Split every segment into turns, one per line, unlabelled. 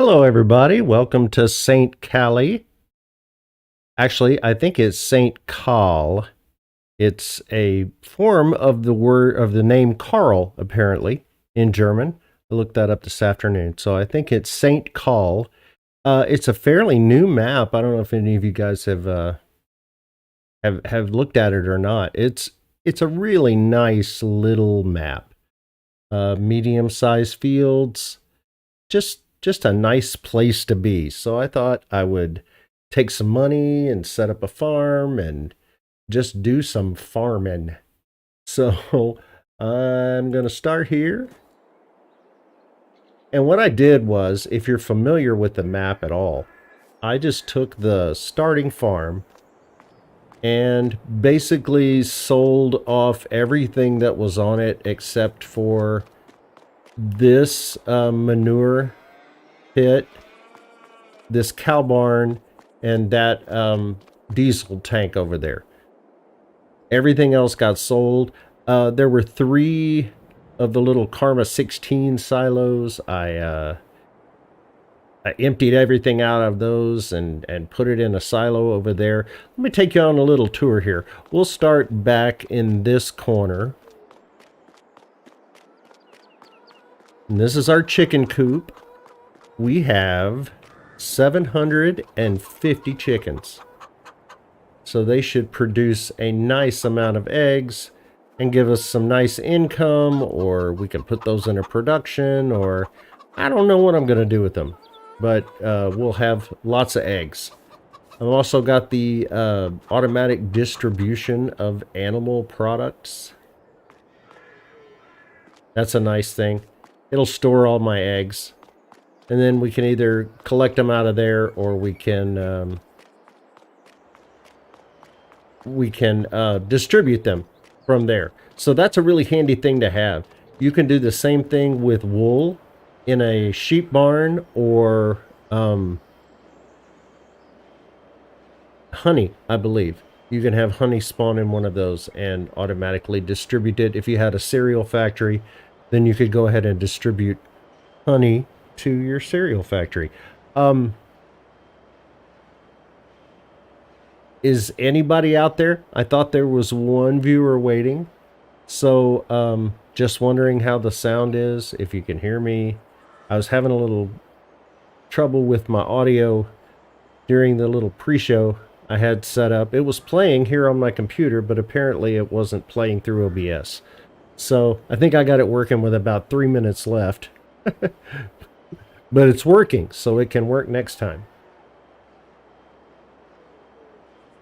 Hello, everybody. Welcome to St. Kalle. Actually, I think it's St. Kalle. It's a form of the name Karl, apparently, in German. I looked that up this afternoon. So I think it's St. Kalle. It's a fairly new map. I don't know if any of you guys have looked at it or not. It's a really nice little map. Medium-sized fields. Just a nice place to be. So I thought I would take some money and set up a farm and just do some farming. So I'm going to start here. And what I did was, if you're familiar with the map at all, I just took the starting farm and basically sold off everything that was on it except for this manure pit, this cow barn, and that diesel tank over there. Everything else got sold. There were 3 of the little Karma 16 silos. I emptied everything out of those and put it in a silo over there. Let me take you on a little tour here. We'll start back in this corner. And this is our chicken coop. We have 750 chickens. So they should produce a nice amount of eggs and give us some nice income, or we can put those into production, or I don't know what I'm going to do with them. But we'll have lots of eggs. I've also got the automatic distribution of animal products. That's a nice thing. It'll store all my eggs. And then we can either collect them out of there, or we can distribute them from there. So that's a really handy thing to have. You can do the same thing with wool in a sheep barn, or honey, I believe. You can have honey spawn in one of those and automatically distribute it. If you had a cereal factory, then you could go ahead and distribute honey to your cereal factory. Is anybody out there? I thought there was one viewer waiting. So just wondering how the sound is, if you can hear me. I was having a little trouble with my audio during the little pre-show I had set up. It was playing here on my computer, but apparently it wasn't playing through OBS. So I think I got it working with about 3 minutes left. But it's working, so it can work next time.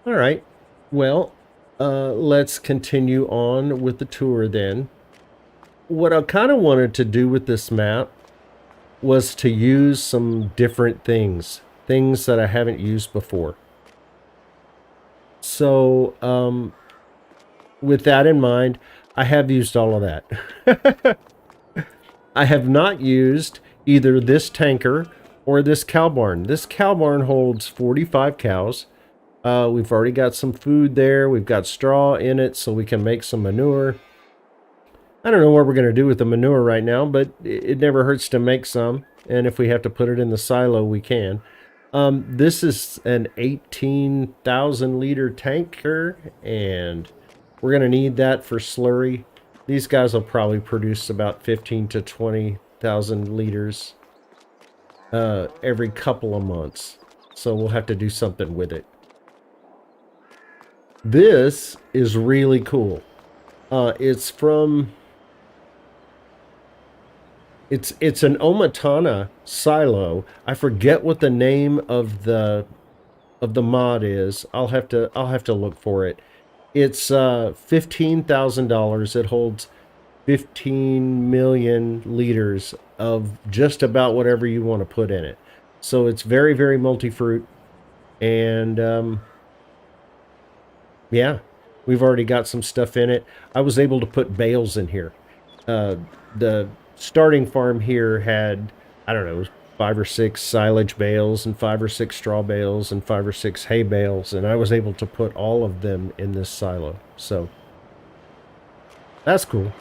All right. Well, let's continue on with the tour then. What I kind of wanted to do with this map was to use some different things that I haven't used before. So, with that in mind, I have used all of that. I have not used either this tanker or this cow barn. This cow barn holds 45 cows. We've already got some food there. We've got straw in it so we can make some manure. I don't know what we're going to do with the manure right now, but it never hurts to make some. And if we have to put it in the silo, we can. This is an 18,000 liter tanker, and we're going to need that for slurry. These guys will probably produce about 15 to 20,000 liters every couple of months. So we'll have to do something with it. This is really cool. It's from... It's an Omatana silo. I forget what the name of the mod is. I'll have to look for it. It's $15,000. It holds 15 million liters of just about whatever you want to put in it. So it's very, very multi-fruit. And yeah, we've already got some stuff in it. I was able to put bales in here. The starting farm here had, I don't know, 5 or 6 silage bales and 5 or 6 straw bales and 5 or 6 hay bales, and I was able to put all of them in this silo. So that's cool.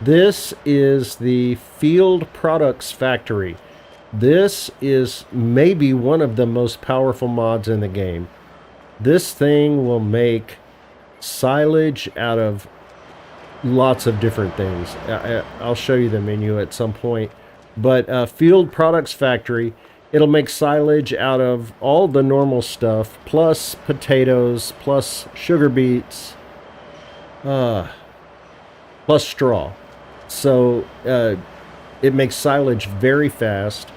This is the Field Products Factory. This is maybe one of the most powerful mods in the game. This thing will make silage out of lots of different things. I'll show you the menu at some point. But Field Products Factory, it'll make silage out of all the normal stuff, plus potatoes, plus sugar beets, plus straw. So it makes silage very fast.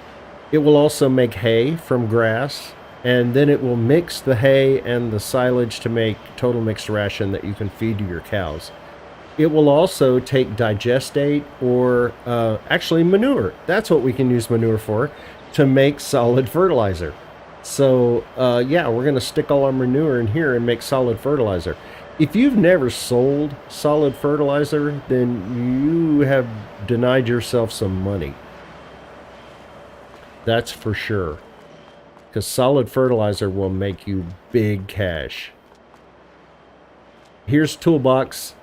It will also make hay from grass, and then it will mix the hay and the silage to make total mixed ration that you can feed to your cows. It will also take digestate or actually manure. That's what we can use manure for, to make solid fertilizer. So yeah, we're going to stick all our manure in here and make solid fertilizer. If you've never sold solid fertilizer, then you have denied yourself some money. That's for sure. Because solid fertilizer will make you big cash. Here's toolbox.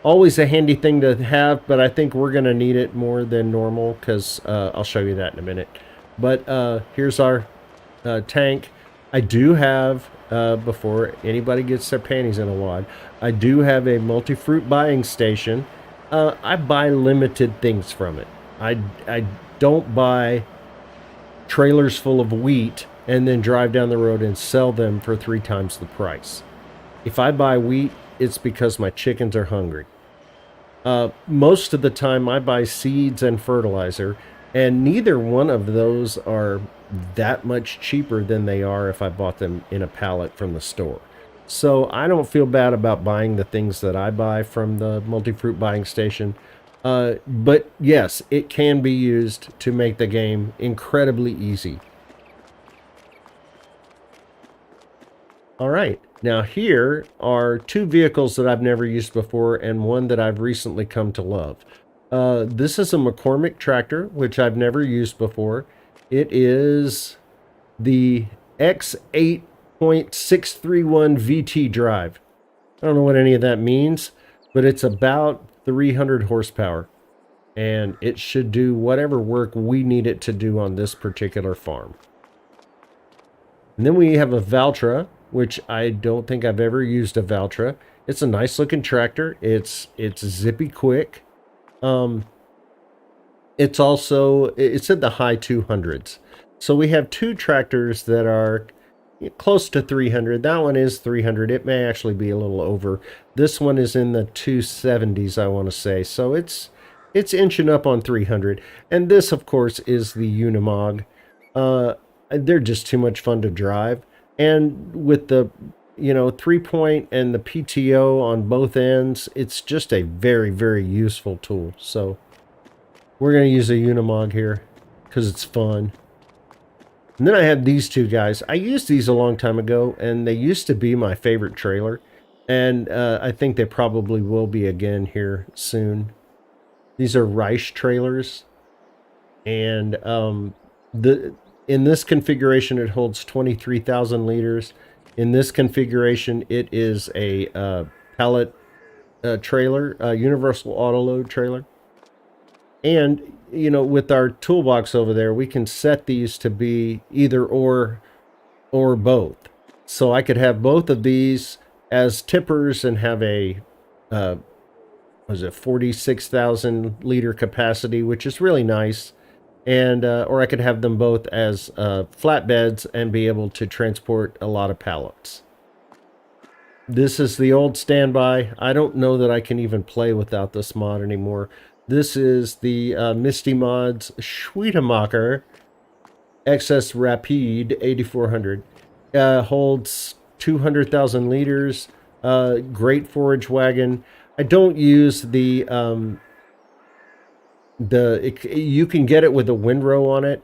Always a handy thing to have, but I think we're going to need it more than normal because I'll show you that in a minute. But here's our tank. I do have, before anybody gets their panties in a wad, I do have a multi-fruit buying station. I buy limited things from it. I don't buy trailers full of wheat and then drive down the road and sell them for 3 times the price. If I buy wheat, it's because my chickens are hungry. Most of the time I buy seeds and fertilizer, and neither one of those are that much cheaper than they are if I bought them in a pallet from the store. So I don't feel bad about buying the things that I buy from the multi-fruit buying station. But yes, it can be used to make the game incredibly easy. All right, now here are 2 vehicles that I've never used before and one that I've recently come to love. This is a McCormick tractor, which I've never used before. It is the X8.631 VT drive. I don't know what any of that means, but it's about 300 horsepower. And it should do whatever work we need it to do on this particular farm. And then we have a Valtra, which I don't think I've ever used a Valtra. It's a nice looking tractor. It's zippy quick. It's at the high 200s. So we have 2 tractors that are close to 300. That one is 300. It may actually be a little over. This one is in the 270s, I want to say. So it's inching up on 300. And this, of course, is the Unimog. They're just too much fun to drive. And with the 3-point and the PTO on both ends, it's just a very, very useful tool. So we're going to use a Unimog here because it's fun. And then I have these 2 guys. I used these a long time ago, and they used to be my favorite trailer. And I think they probably will be again here soon. These are Reich trailers. And in this configuration, it holds 23,000 liters. In this configuration, it is a pallet trailer, a universal auto load trailer. And, with our toolbox over there, we can set these to be either or both. So I could have both of these as tippers and have a, 46,000 liter capacity, which is really nice. And, or I could have them both as flatbeds and be able to transport a lot of pallets. This is the old standby. I don't know that I can even play without this mod anymore. This is the Misty Mods Schweetemacher XS Rapide 8400. Holds 200,000 liters. Great forage wagon. I don't use you can get it with a windrow on it,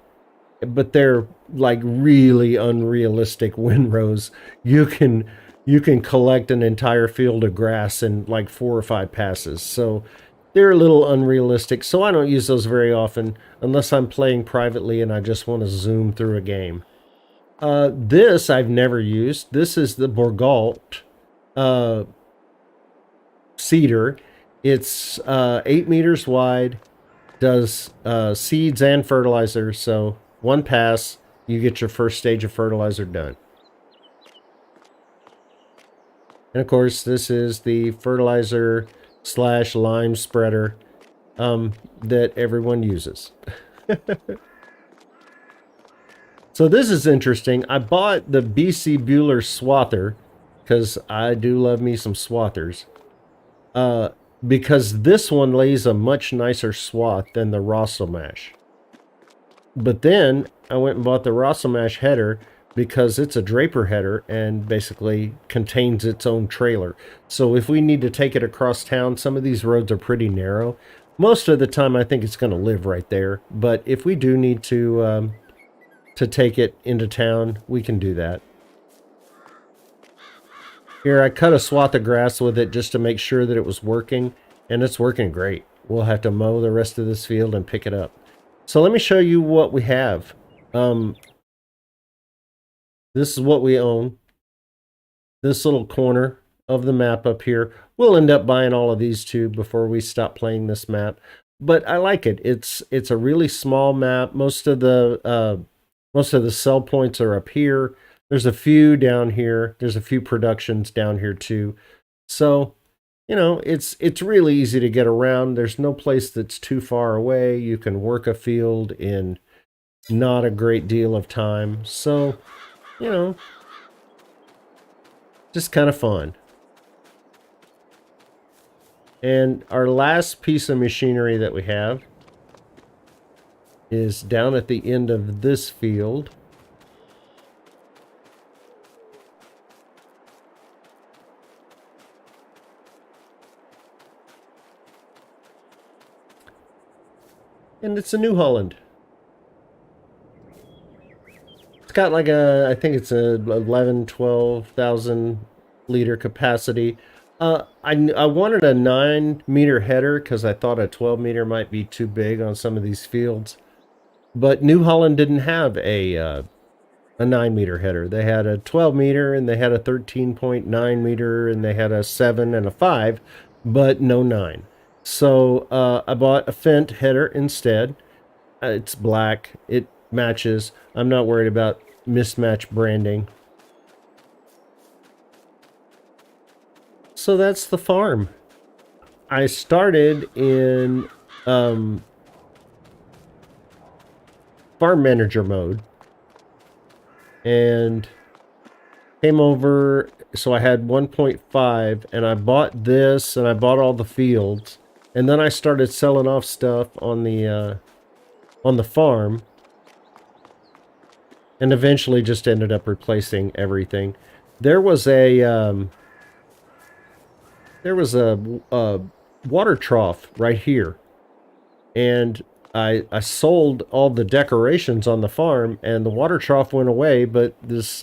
but they're like really unrealistic windrows. You can collect an entire field of grass in like 4 or 5 passes. So they're a little unrealistic. So I don't use those very often unless I'm playing privately and I just want to zoom through a game. This I've never used. This is the Borgalt seeder. It's 8 meters wide, does seeds and fertilizer. So one pass, you get your first stage of fertilizer done. And of course, this is the fertilizer / lime spreader that everyone uses. So this is interesting. I bought the BC Bueller Swather because I do love me some swathers. Because this one lays a much nicer swath than the Rosselmash. But then I went and bought the Rosselmash header because it's a draper header and basically contains its own trailer. So if we need to take it across town, some of these roads are pretty narrow. Most of the time I think it's going to live right there. But if we do need to take it into town, we can do that. Here, I cut a swath of grass with it just to make sure that it was working, and it's working great. We'll have to mow the rest of this field and pick it up. So let me show you what we have. This is what we own. This little corner of the map up here. We'll end up buying all of these too before we stop playing this map. But I like it. It's a really small map. Most of the sell points are up here. There's a few down here. There's a few productions down here too. So, you know, it's really easy to get around. There's no place that's too far away. You can work a field in not a great deal of time. So, you know, just kind of fun. And our last piece of machinery that we have is down at the end of this field. And it's a New Holland. It's got like I think it's a 12,000 liter capacity. I wanted a 9-meter header because I thought a 12-meter might be too big on some of these fields. But New Holland didn't have a 9-meter header. They had a 12-meter, and they had a 13.9-meter, and they had a 7 and a 5, but no 9. So I bought a Fendt header instead. It's black. It matches. I'm not worried about mismatched branding. So that's the farm. I started in farm manager mode and came over. So I had 1.5 and I bought this and I bought all the fields. And then I started selling off stuff on the farm, and eventually just ended up replacing everything. There was a water trough right here, and I sold all the decorations on the farm, and the water trough went away, but this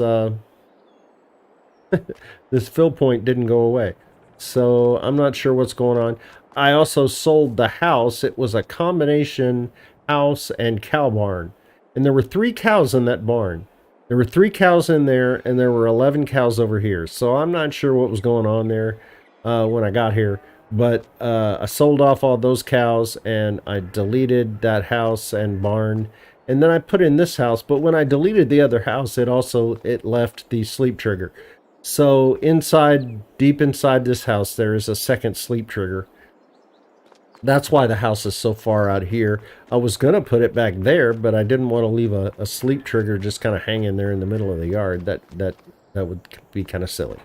this fill point didn't go away. So I'm not sure what's going on. I also sold the house. It was a combination house and cow barn. And there were 3 cows in that barn. There were 3 cows in there, and there were 11 cows over here. So I'm not sure what was going on there when I got here. But I sold off all those cows, and I deleted that house and barn. And then I put in this house. But when I deleted the other house, it left the sleep trigger. So deep inside this house, there is a second sleep trigger. That's why the house is so far out here. I was going to put it back there, but I didn't want to leave a sleep trigger just kind of hanging there in the middle of the yard. That would be kind of silly.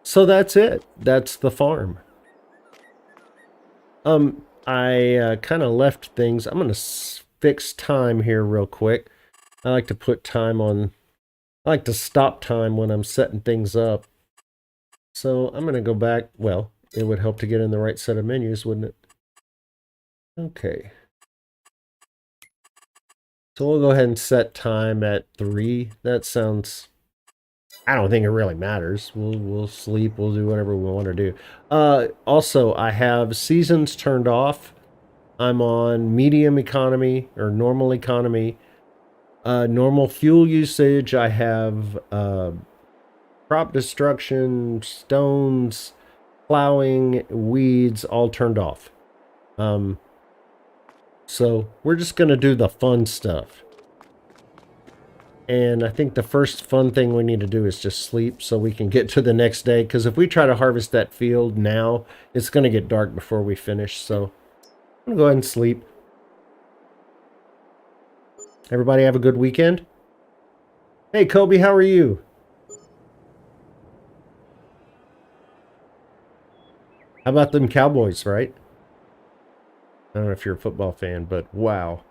So that's it. That's the farm. I kind of left things. I'm going to fix time here real quick. I like to put time on. I like to stop time when I'm setting things up. So I'm going to go back. Well, it would help to get in the right set of menus, wouldn't it? Okay. So we'll go ahead and set time at 3. That sounds... I don't think it really matters. We'll sleep. We'll do whatever we want to do. Also, I have seasons turned off. I'm on medium economy or normal economy. Normal fuel usage. I have crop destruction, stones, plowing, weeds, all turned off. So we're just going to do the fun stuff. And I think the first fun thing we need to do is just sleep so we can get to the next day. Because if we try to harvest that field now, it's going to get dark before we finish. So I'm going to go ahead and sleep. Everybody have a good weekend. Hey, Kobe, how are you? How about them Cowboys, right? I don't know if you're a football fan, but wow.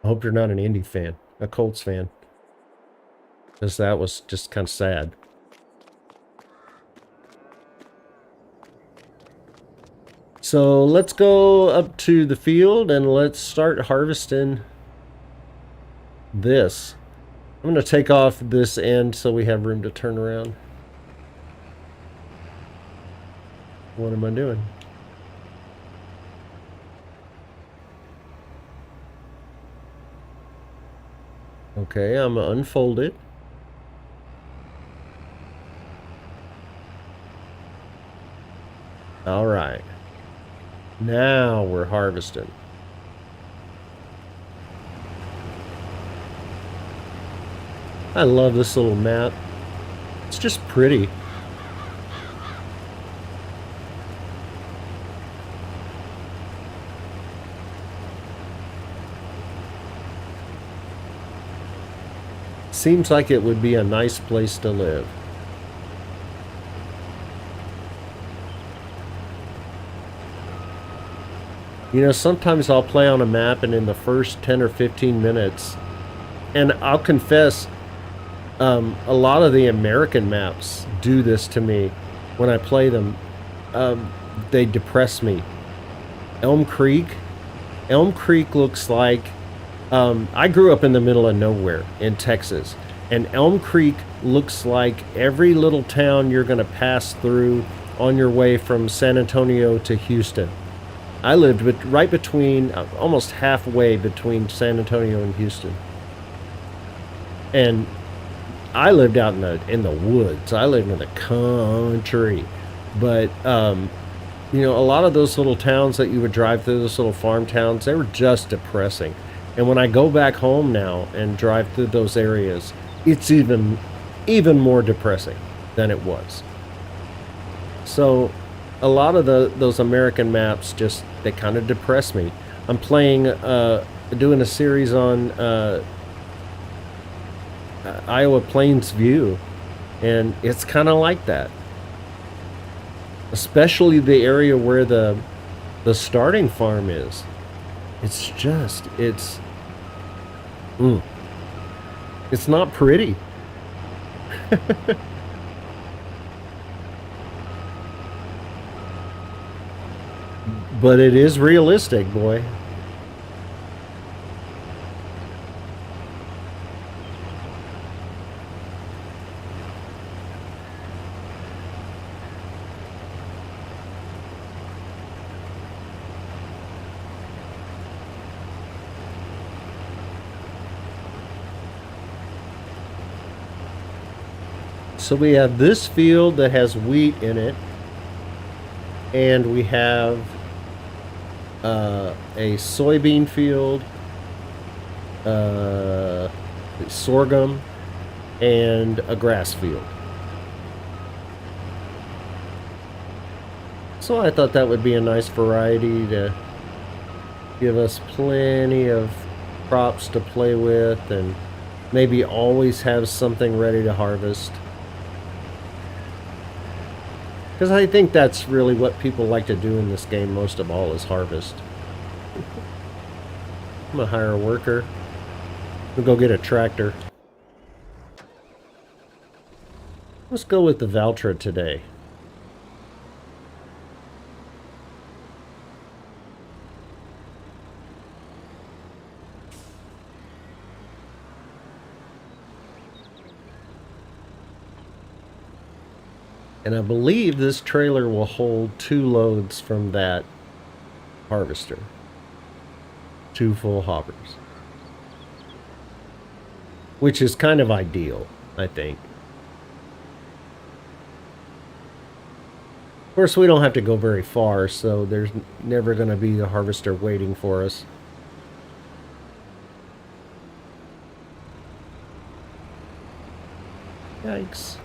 I hope you're not an Indy fan, a Colts fan. Because that was just kind of sad. So let's go up to the field and let's start harvesting this. I'm going to take off this end so we have room to turn around. What am I doing? Okay, I'm going to unfold it. All right. Now we're harvesting. I love this little map. It's just pretty. Seems like it would be a nice place to live. You know, sometimes I'll play on a map and in the first 10 or 15 minutes, and I'll confess, a lot of the American maps do this to me when I play them. They depress me. Elm Creek looks like, I grew up in the middle of nowhere in Texas, and Elm Creek looks like every little town you're going to pass through on your way from San Antonio to Houston. I lived right between, almost halfway between San Antonio and Houston. And I lived out in the woods. I lived in the country. But, you know, a lot of those little towns that you would drive through, those little farm towns, they were just depressing. And when I go back home now and drive through those areas, it's even more depressing than it was. So a lot of those American maps just, they kind of depress me. I'm playing, doing a series on Iowa Plains View, and it's kind of like that. Especially the area where the starting farm is. It's just, it's not pretty. But it is realistic, boy. So we have this field that has wheat in it, and we have a soybean field, sorghum, and a grass field. So I thought that would be a nice variety to give us plenty of crops to play with, and maybe always have something ready to harvest. Because I think that's really what people like to do in this game most of all, is harvest. I'm going to hire a worker. We'll go get a tractor. Let's go with the Valtra today. And I believe this trailer will hold 2 loads from that harvester. 2 full hoppers. Which is kind of ideal, I think. Of course, we don't have to go very far, so there's never going to be a harvester waiting for us. Yikes.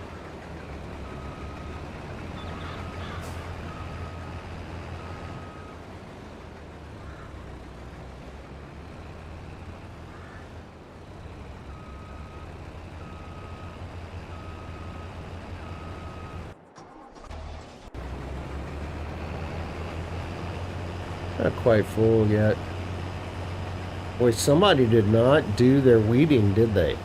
Not quite full yet. Boy, somebody did not do their weeding, did they?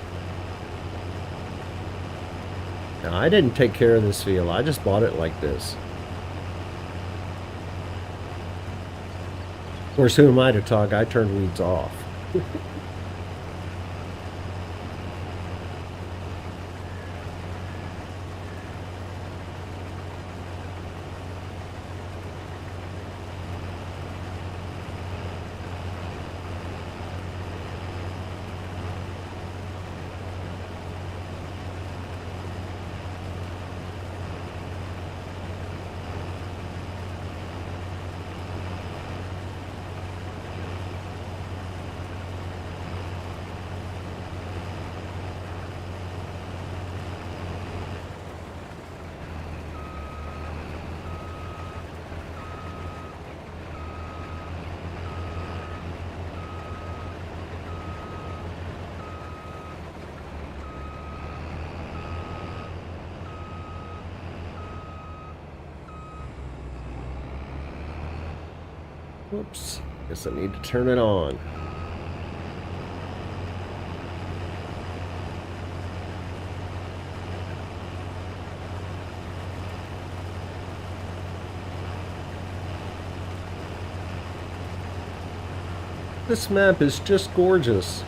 Now, I didn't take care of this field. I just bought it like this. Of course, who am I to talk? I turned weeds off. Whoops. Guess I need to turn it on. This map is just gorgeous.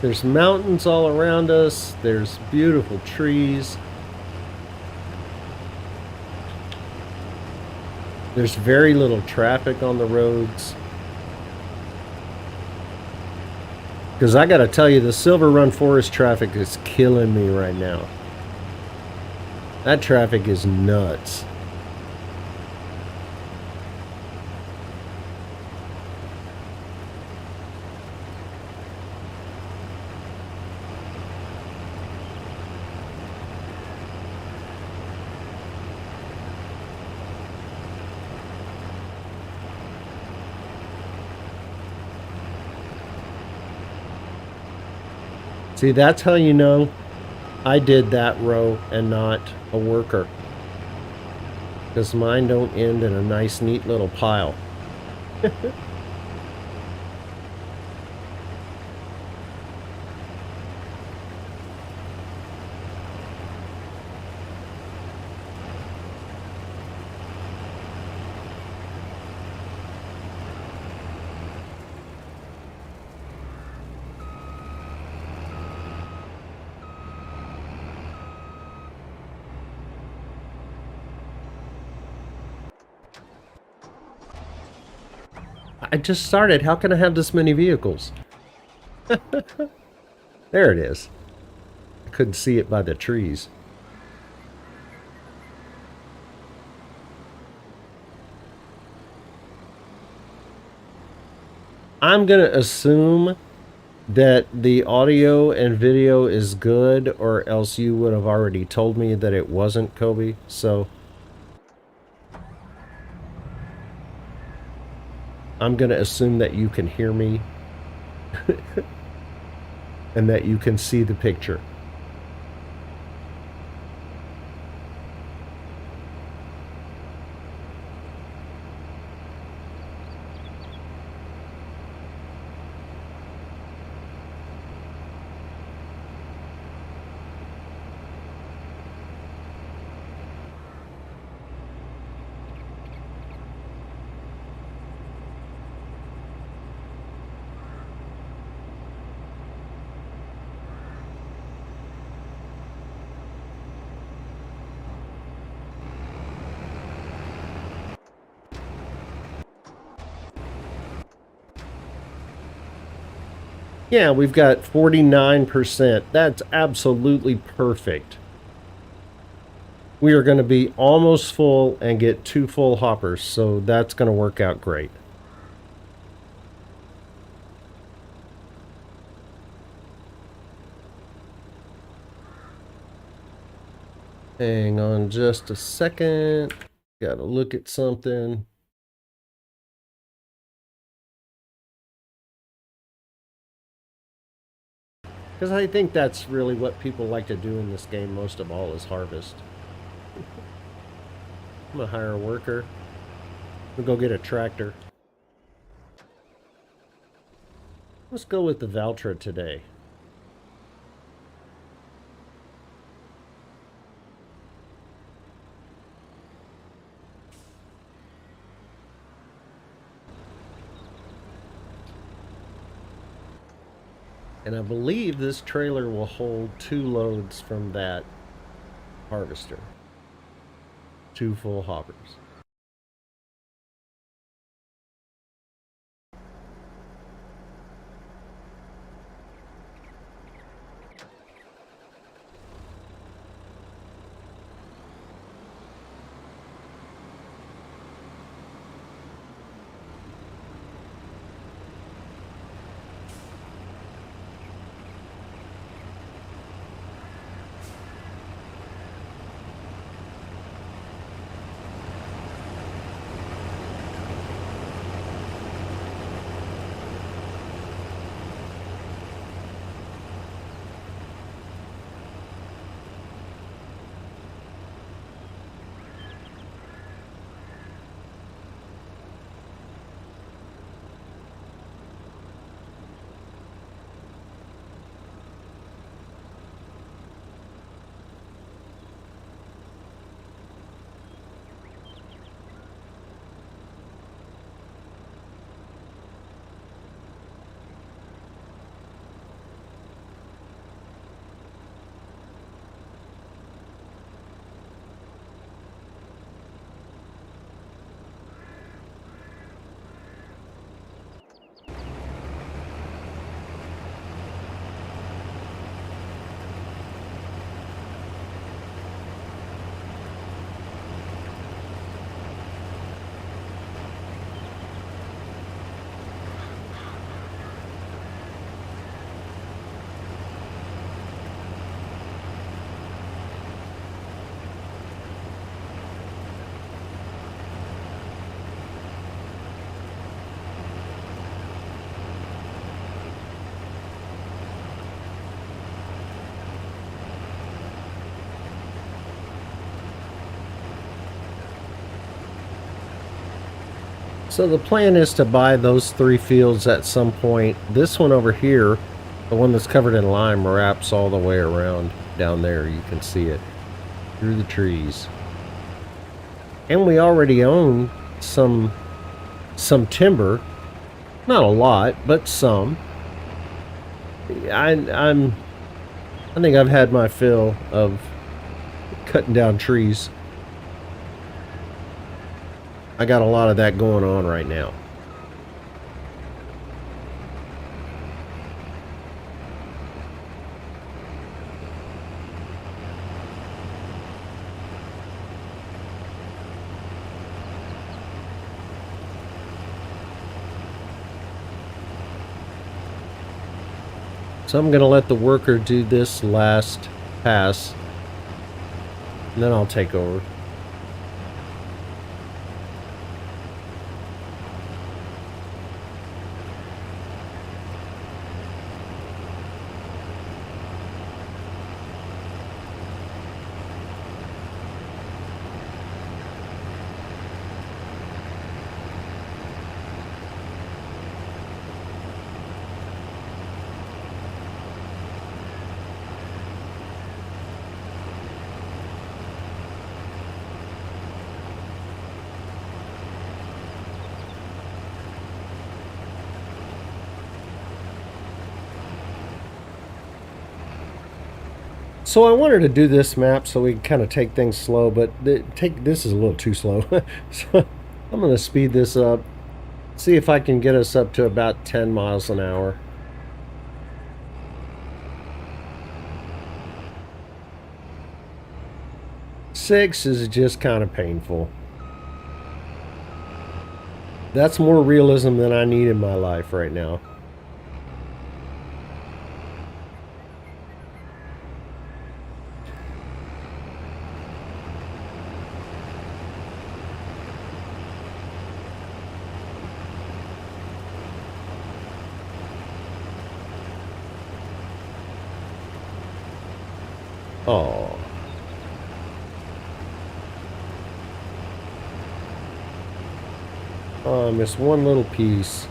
There's mountains all around us. There's beautiful trees. There's very little traffic on the roads. Because I gotta tell you, the Silver Run Forest traffic is killing me right now. That traffic is nuts. See, that's how you know I did that row and not a worker. Because mine don't end in a nice, neat little pile. I just started. How can I have this many vehicles? There it is. I couldn't see it by the trees. I'm going to assume that the audio and video is good, or else you would have already told me that it wasn't, Kobe. So I'm going to assume that you can hear me and that you can see the picture. Yeah, we've got 49%. That's absolutely perfect. we are going to be almost full and get 2 full hoppers, so that's going to work out great. Hang on just a second. Got to look at something. Because I think that's really what people like to do in this game most of all is harvest. I'm going to hire a worker. We'll go get a tractor. Let's go with the Valtra today. And I believe this trailer will hold 2 loads from that harvester. 2 full hoppers. So the plan is to buy those 3 fields at some point. This one over here, the one that's covered in lime, wraps all the way around down there. You can see it through the trees. And we already own some timber. Not a lot, but some. I think I've had my fill of cutting down trees. I got a lot of that going on right now. So I'm going to let the worker do this last pass, and then I'll take over. So I wanted to do this map so we can kind of take things slow, but this is a little too slow. So I'm going to speed this up, see if I can get us up to about 10 miles an hour. 6 is just kind of painful. That's more realism than I need in my life right now. Oh. Oh, I missed one little piece.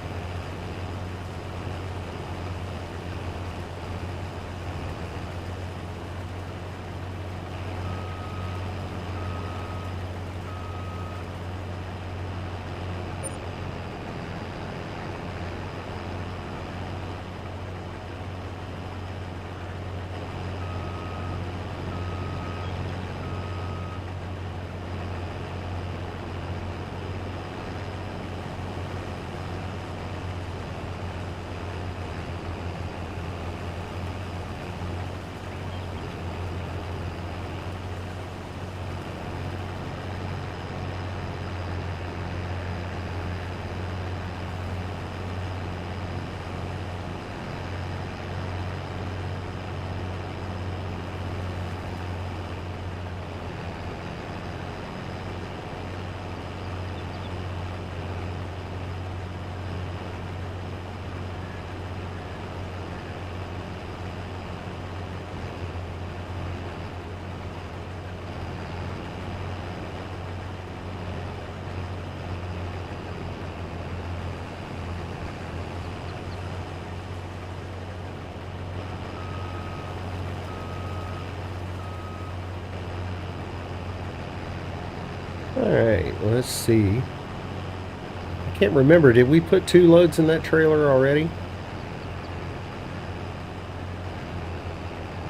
Alright, let's see. I can't remember. Did we put 2 loads in that trailer already?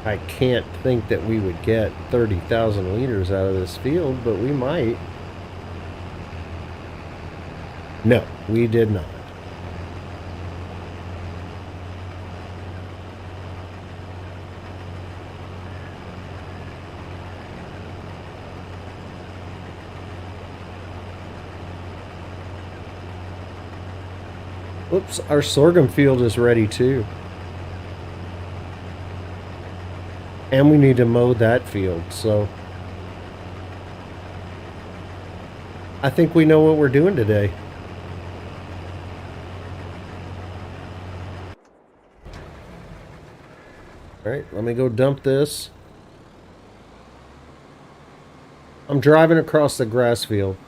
I can't think that we would get 30,000 liters out of this field, but we might. No, we did not. Oops, our sorghum field is ready too. And we need to mow that field, so I think we know what we're doing today. Alright, let me go dump this. I'm driving across the grass field.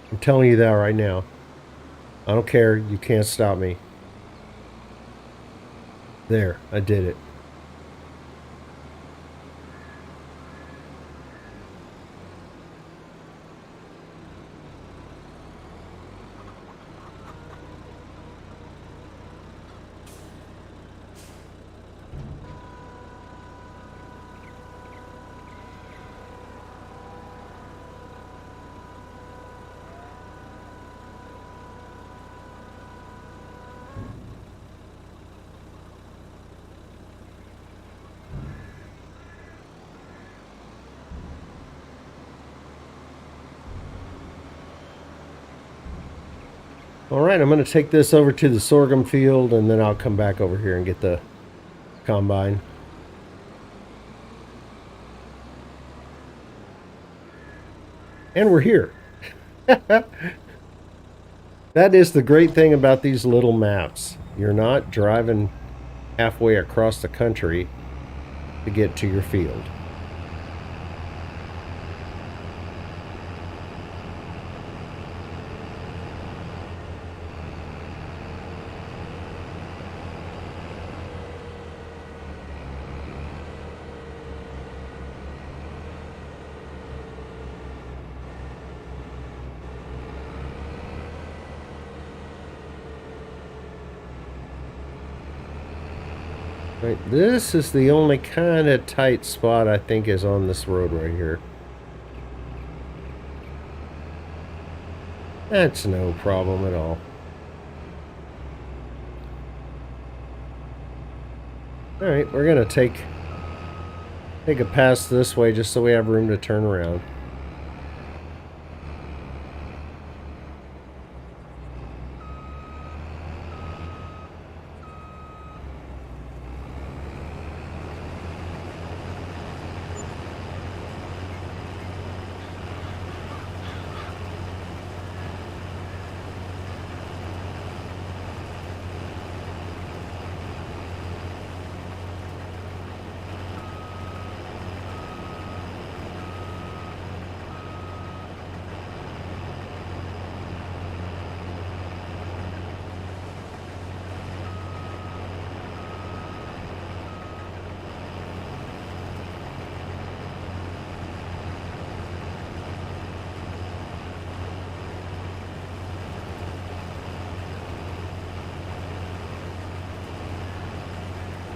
I'm telling you that right now. I don't care. You can't stop me. There, I did it. Alright, I'm going to take this over to the sorghum field and then I'll come back over here and get the combine. And we're here. That is the great thing about these little maps. You're not driving halfway across the country to get to your field. Right, this is the only kind of tight spot I think is on this road right here. That's no problem at all. Alright, we're going to take Take a pass this way just so we have room to turn around.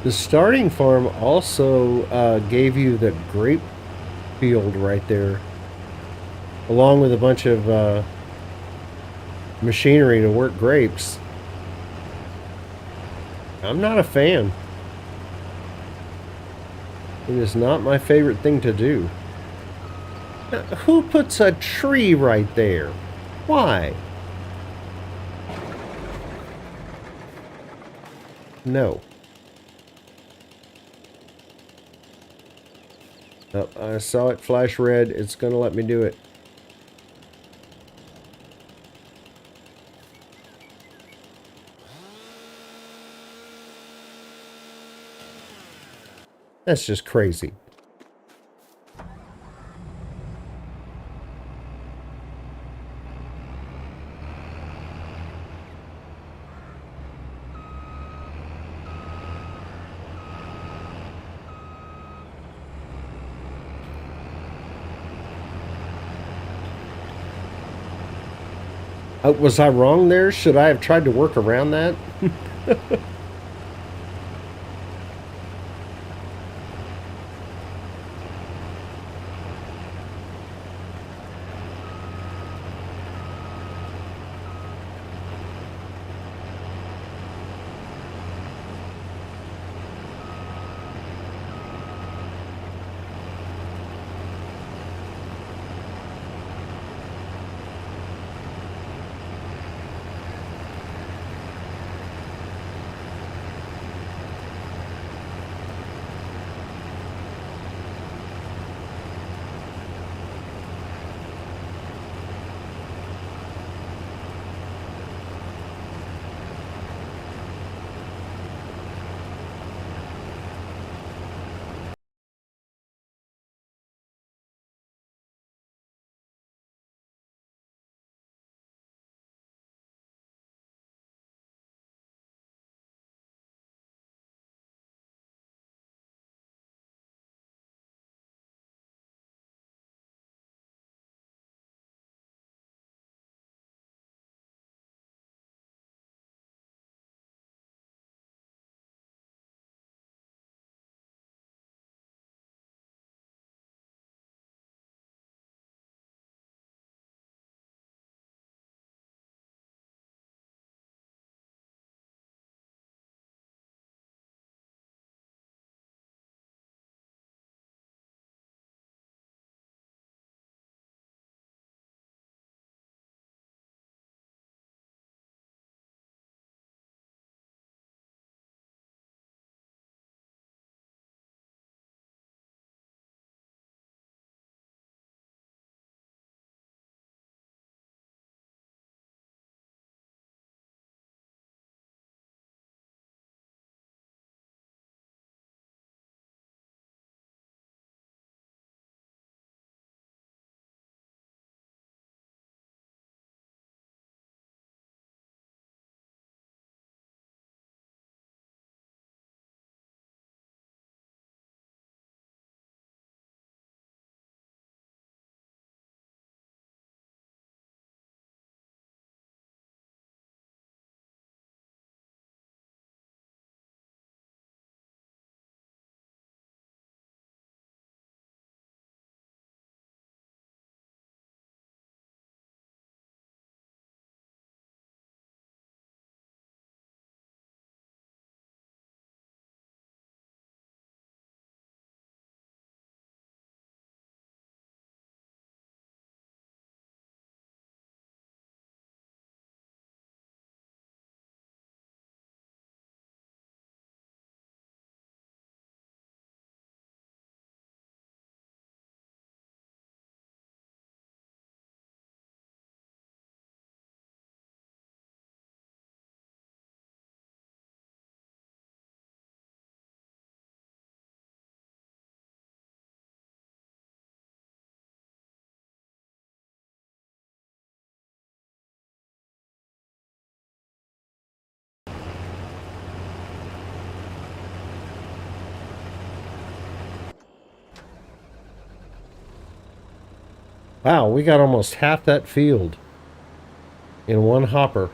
The starting farm also gave you the grape field right there, along with a bunch of machinery to work grapes. I'm not a fan. It is not my favorite thing to do. Who puts a tree right there? Why? No. Oh, I saw it flash red. It's going to let me do it. That's just crazy. Was I wrong there? Should I have tried to work around that? Wow, we got almost half that field in one hopper.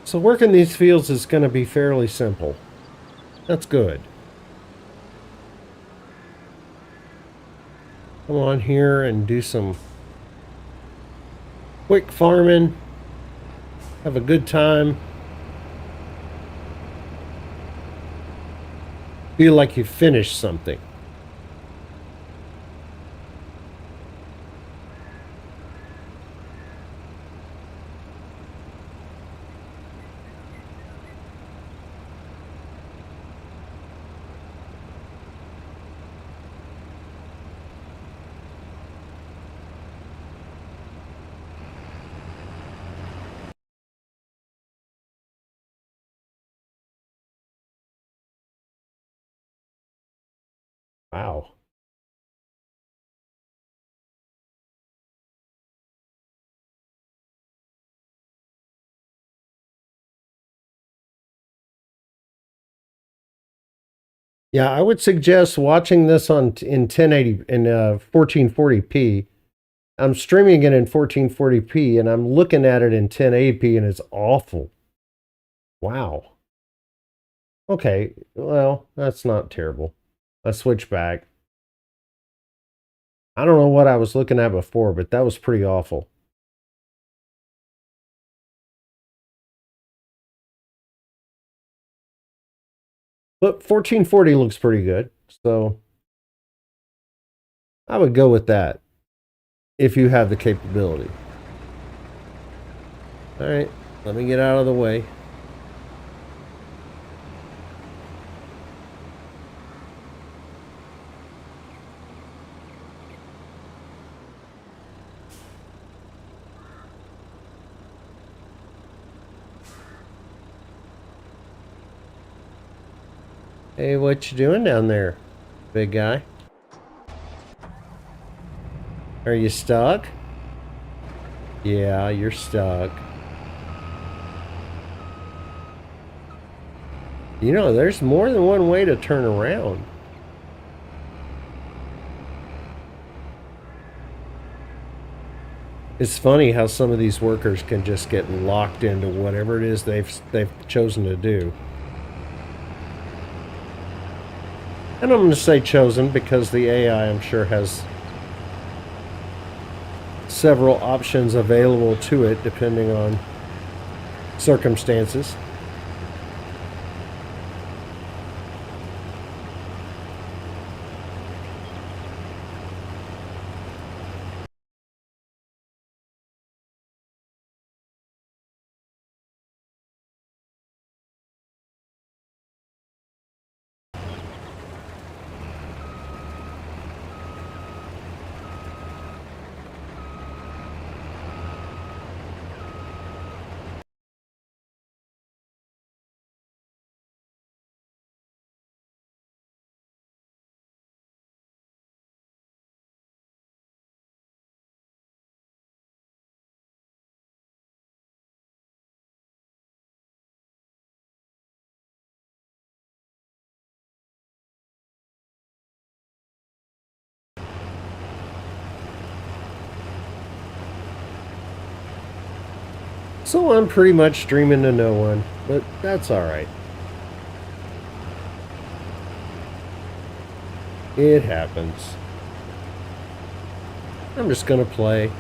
So working these fields is going to be fairly simple. That's good. Come on here and do some quick farming. Have a good time. Feel like you finished something. Wow. Yeah, I would suggest watching this on in 1080 in 1440p. I'm streaming it in 1440p and I'm looking at it in 1080p and it's awful. Wow. Okay, well, that's not terrible. Let's switch back. I don't know what I was looking at before, but that was pretty awful. But 1440 looks pretty good, so I would go with that if you have the capability. All right, let me get out of the way. Hey, what you doing down there, big guy? Are you stuck? Yeah, you're stuck. You know, there's more than one way to turn around. It's funny how some of these workers can just get locked into whatever it is they've chosen to do. And I'm going to say chosen because the AI, I'm sure, has several options available to it depending on circumstances. So I'm pretty much streaming to no one, but that's alright. It happens. I'm just gonna play.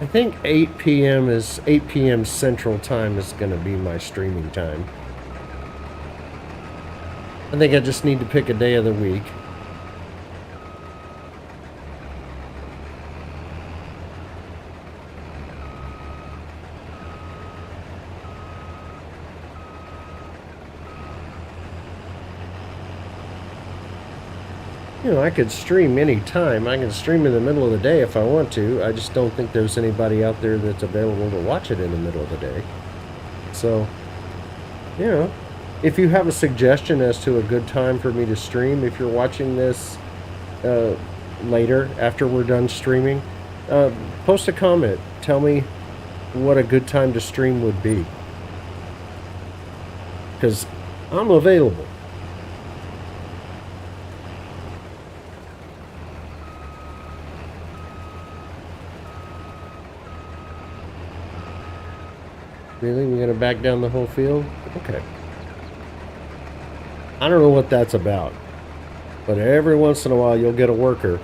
I think 8 p.m. Central Time is gonna be my streaming time. I think I just need to pick a day of the week. You know, I could stream any time. I can stream in the middle of the day if I want to. I just don't think there's anybody out there that's available to watch it in the middle of the day. So, you know, if you have a suggestion as to a good time for me to stream, if you're watching this later after we're done streaming, Post a comment. Tell me what a good time to stream would be. Because I'm available. Really? We're going to back down the whole field? Okay. I don't know what that's about. But every once in a while you'll get a worker.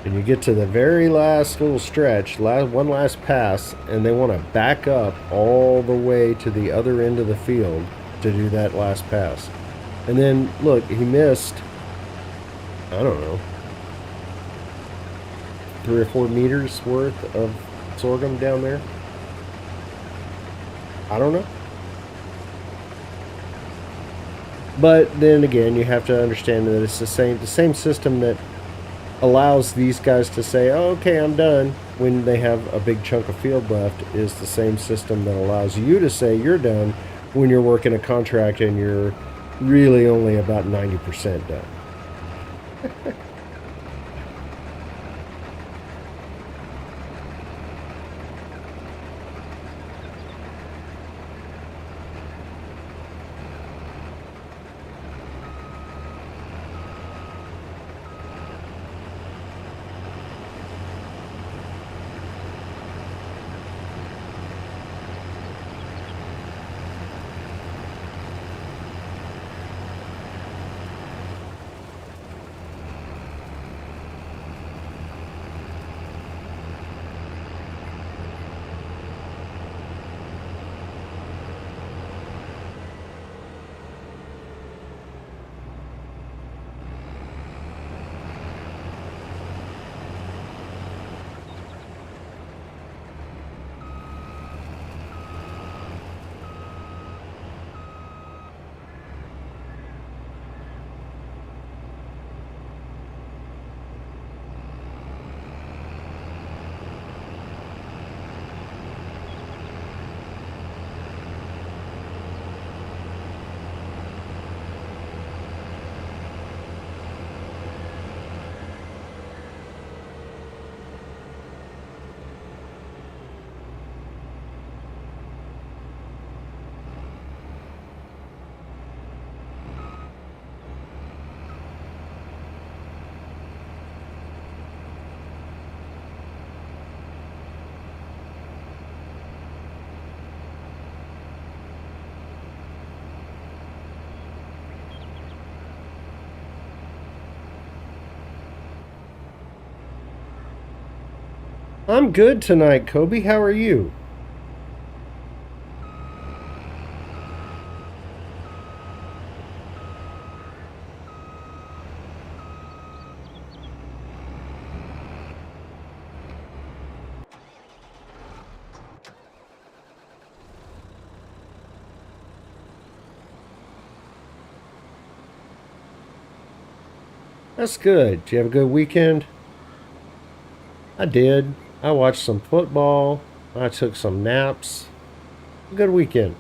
And you get to the very last little stretch, one last pass, and they want to back up all the way to the other end of the field to do that last pass. And then, look, he missed, I don't know, 3 or 4 meters worth of sorghum down there. I don't know. But then again, you have to understand that it's the same system that allows these guys to say, oh, okay, I'm done, when they have a big chunk of field left, is the same system that allows you to say you're done when you're working a contract and you're really only about 90% done. I'm good tonight, Kobe. How are you? That's good. Did you have a good weekend? I did. I watched some football. I took some naps. Good weekend.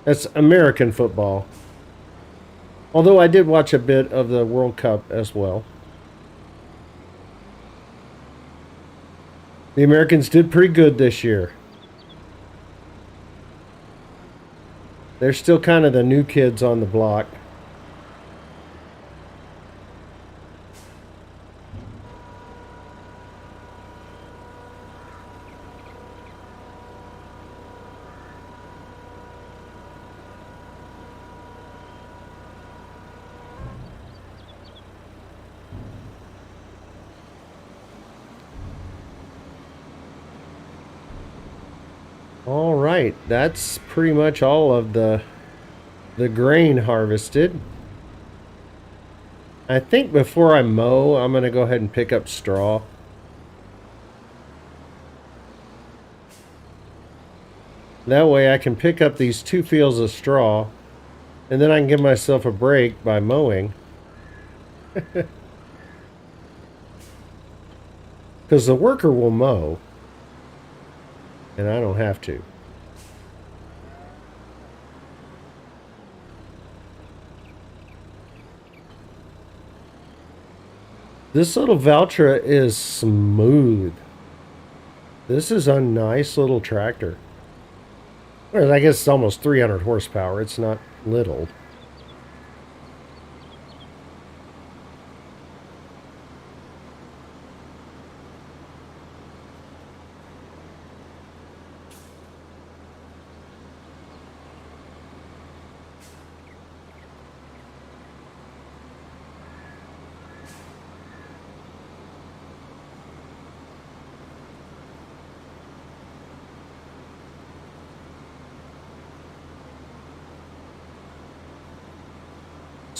That's American football. Although I did watch a bit of the World Cup as well. The Americans did pretty good this year. They're still kind of the new kids on the block. All right, that's pretty much all of the grain harvested. I think before I mow, I'm going to go ahead and pick up straw. That way I can pick up these 2 fields of straw, and then I can give myself a break by mowing. Because the worker will mow, and I don't have to. This little Valtra is smooth. This is a nice little tractor. Well, I guess it's almost 300 horsepower. It's not little.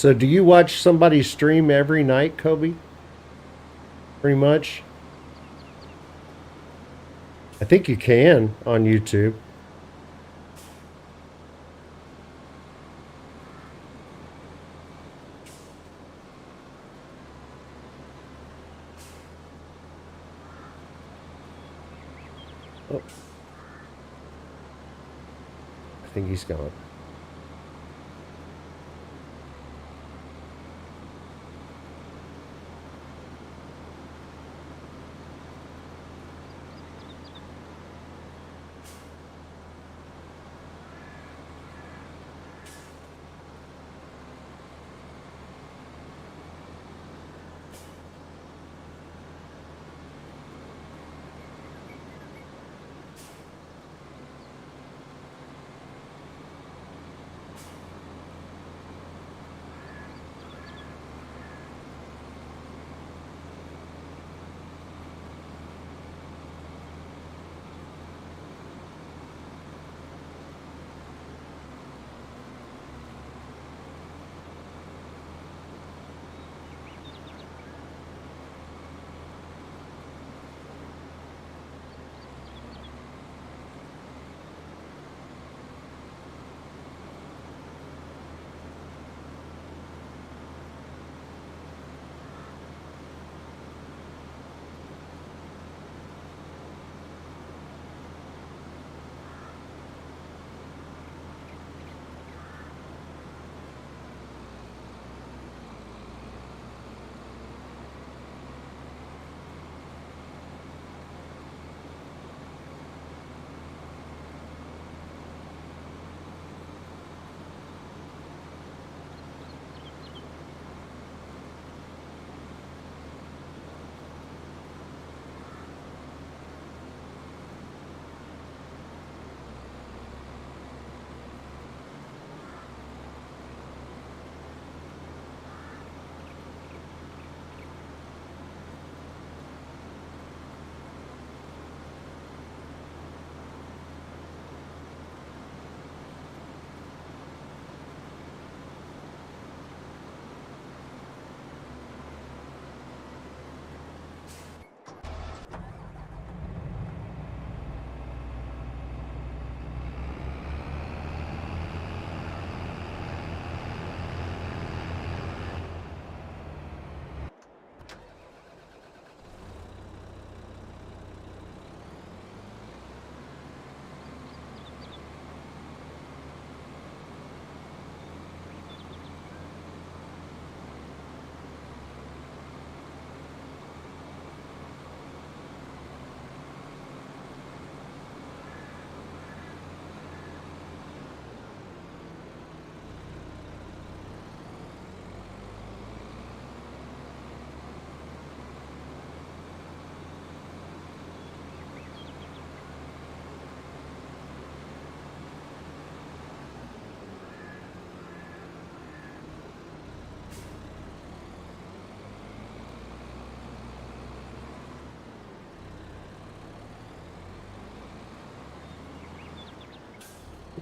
So do you watch somebody stream every night, Kobe? Pretty much? I think you can on YouTube. Oh. I think he's gone.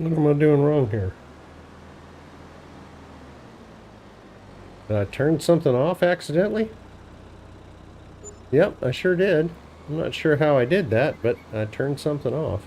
What am I doing wrong here? Did I turn something off accidentally? Yep, I sure did. I'm not sure how I did that, but I turned something off.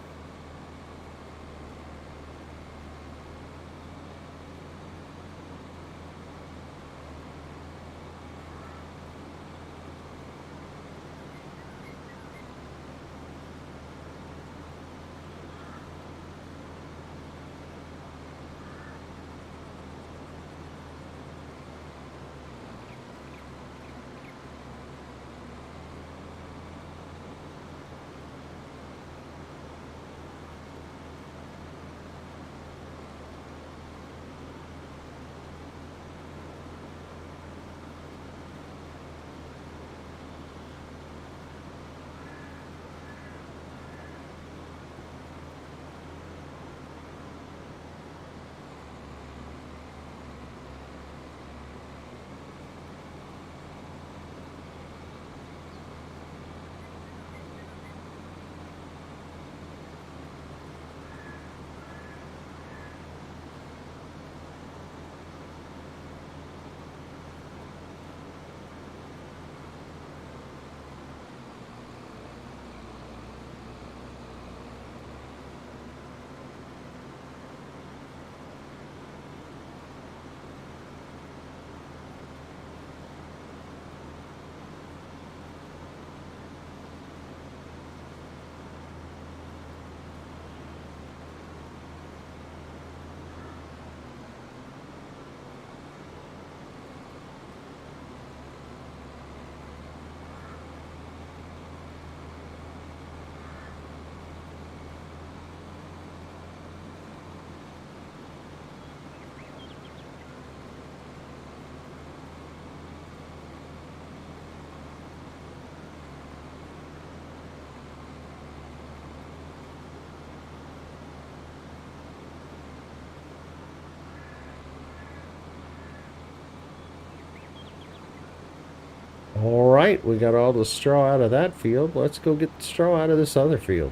All right, we got all the straw out of that field. Let's go get the straw out of this other field.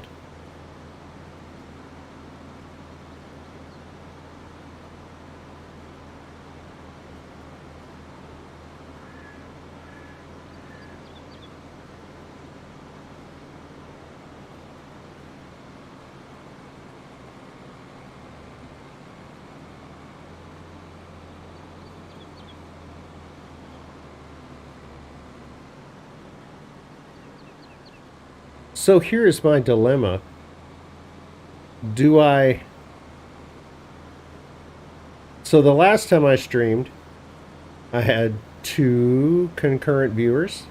So here's my dilemma. So the last time I streamed, I had 2 concurrent viewers.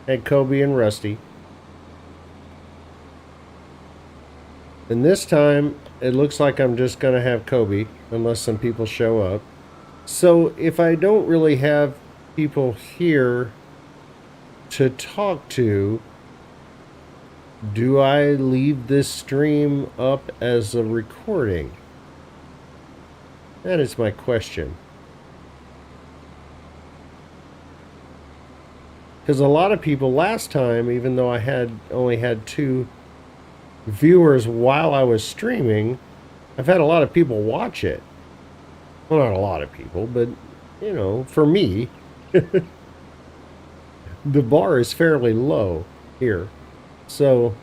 Had Kobe and Rusty. And this time, it looks like I'm just going to have Kobe, unless some people show up. So if I don't really have people here to talk to, do I leave this stream up as a recording? That is my question. Because a lot of people last time, even though I only had 2 viewers while I was streaming, I've had a lot of people watch it. Well, not a lot of people, but, you know, for me, the bar is fairly low here. So,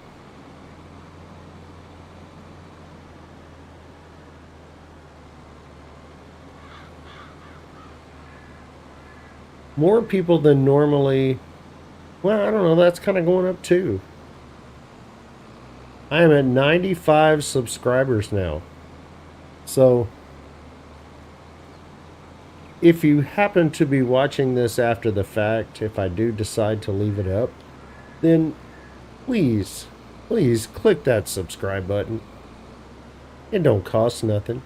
more people than normally. Well, I don't know, that's kind of going up too. I am at 95 subscribers now. So, if you happen to be watching this after the fact, if I do decide to leave it up, then please click that subscribe button. It don't cost nothing.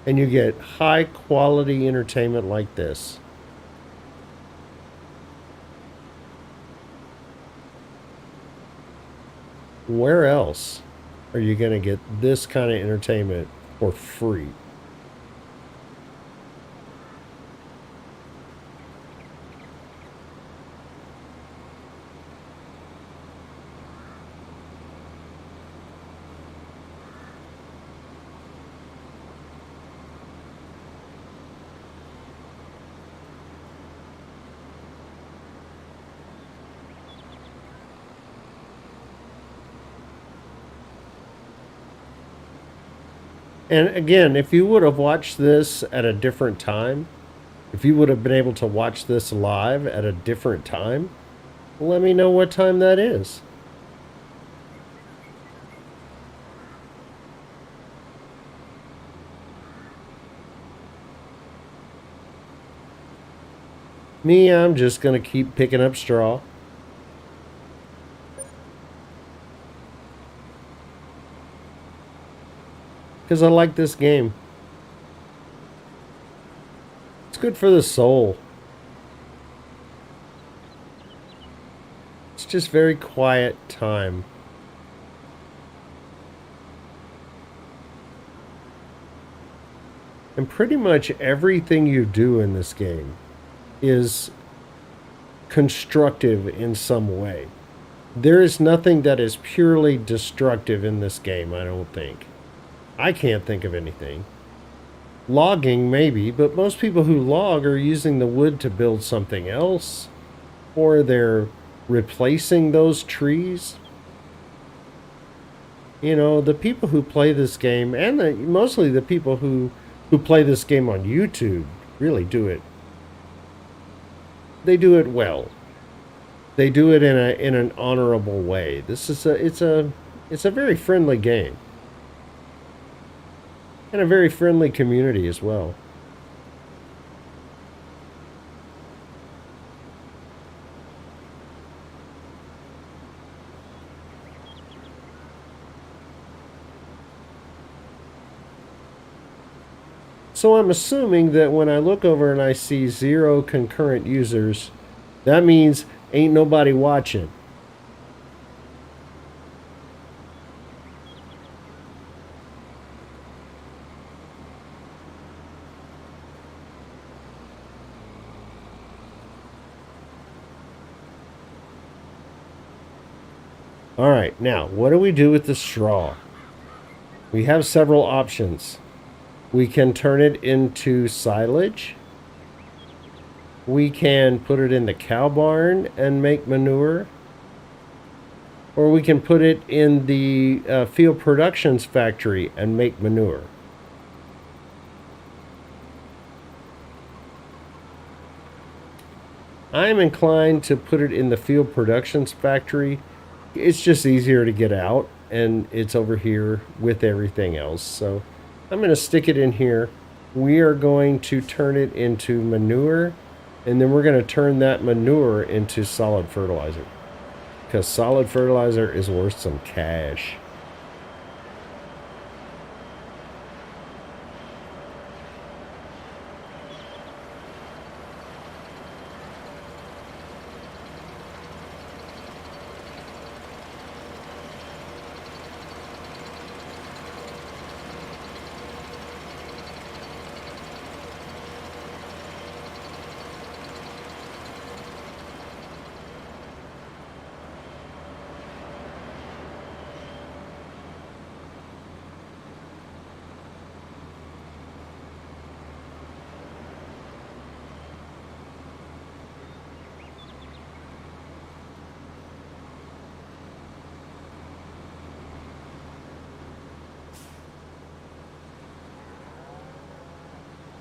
And you get high quality entertainment like this. Where else are you going to get this kind of entertainment for free? And again, if you would have watched this at a different time, if you would have been able to watch this live at a different time, let me know what time that is. Me, I'm just going to keep picking up straw. Because I like this game. It's good for the soul. It's just very quiet time. And pretty much everything you do in this game is constructive in some way. There is nothing that is purely destructive in this game, I don't think. I can't think of anything. Logging, maybe, but most people who log are using the wood to build something else, or they're replacing those trees. You know, the people who play this game, and mostly the people who play this game on YouTube, really do it. They do it well. They do it in an honorable way. It's a very friendly game. And a very friendly community as well. So I'm assuming that when I look over and I see 0 concurrent users, that means ain't nobody watching. All right, now what do we do with the straw? We have several options. We can turn it into silage. We can put it in the cow barn and make manure. Or we can put it in the field productions factory and make manure. I'm inclined to put it in the field productions factory. It's just easier to get out, and it's over here with everything else. So I'm going to stick it in here. We are going to turn it into manure, and then we're going to turn that manure into solid fertilizer, because solid fertilizer is worth some cash.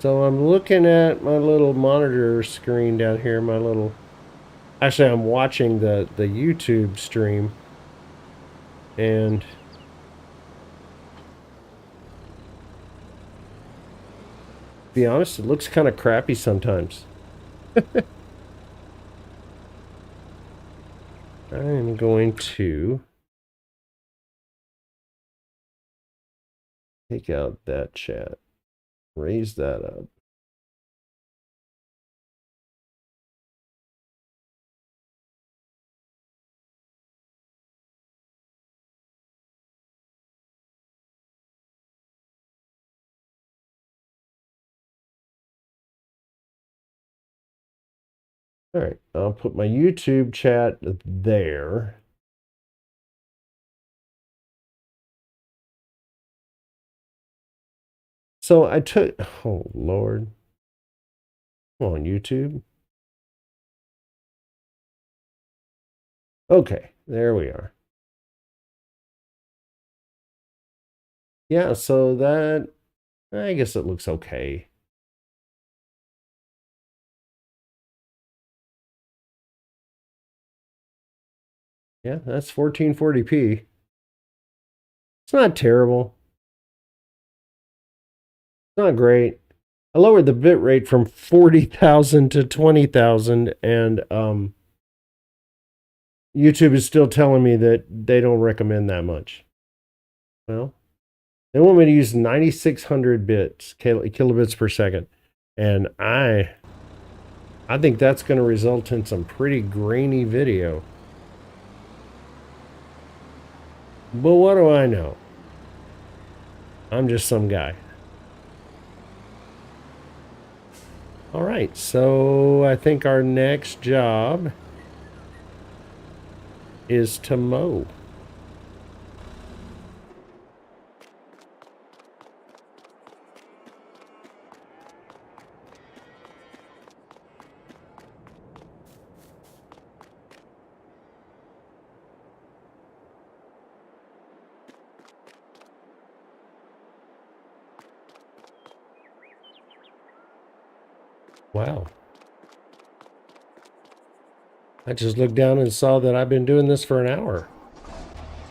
So I'm looking at my little monitor screen down here, my little... Actually, I'm watching the YouTube stream, and to be honest, it looks kind of crappy sometimes. I'm going to take out that chat, raise that up. All right, I'll put my YouTube chat there. So I took, oh Lord. Come on, YouTube. Okay, there we are. Yeah, so that, I guess it looks okay. Yeah, that's 1440p. It's not terrible. It's not great. I lowered the bit rate from 40,000 to 20,000, and YouTube is still telling me that they don't recommend that much. Well, they want me to use 9600 bits, kilobits per second, and I think that's going to result in some pretty grainy video. But what do I know? I'm just some guy. All right, so I think our next job is to mow. Wow. I just looked down and saw that I've been doing this for an hour.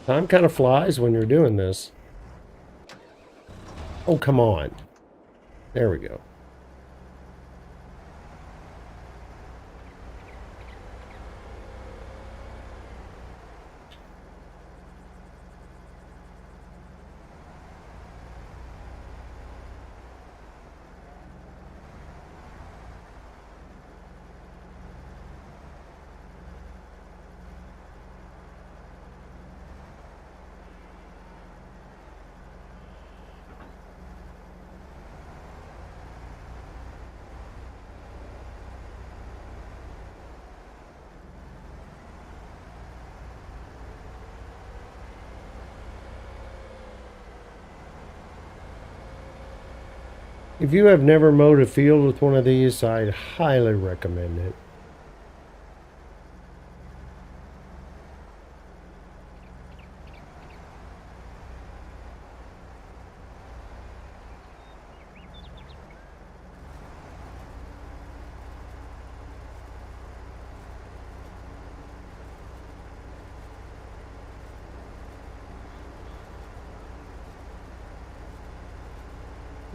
Time kind of flies when you're doing this. Oh, come on. There we go. If you have never mowed a field with one of these, I highly recommend it.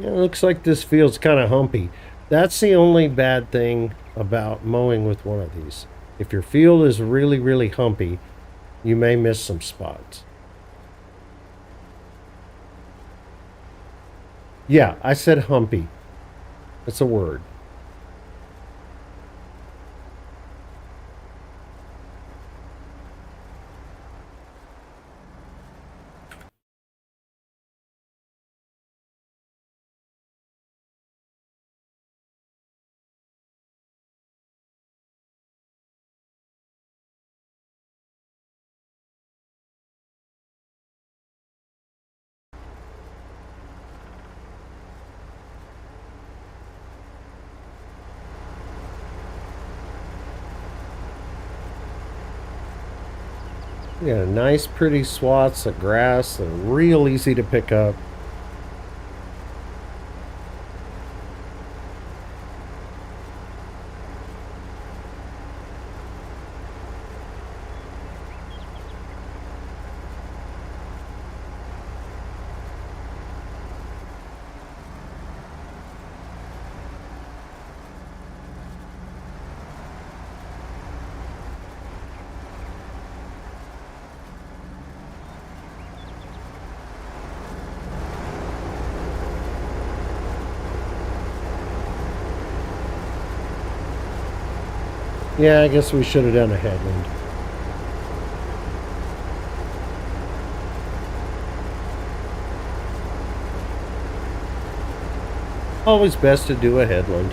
It looks like this field's kind of humpy. That's the only bad thing about mowing with one of these. If your field is really, really humpy, you may miss some spots. Yeah, I said humpy. That's a word. We got a nice, pretty swaths of grass that are real easy to pick up. Yeah, I guess we should have done a headland. Always best to do a headland.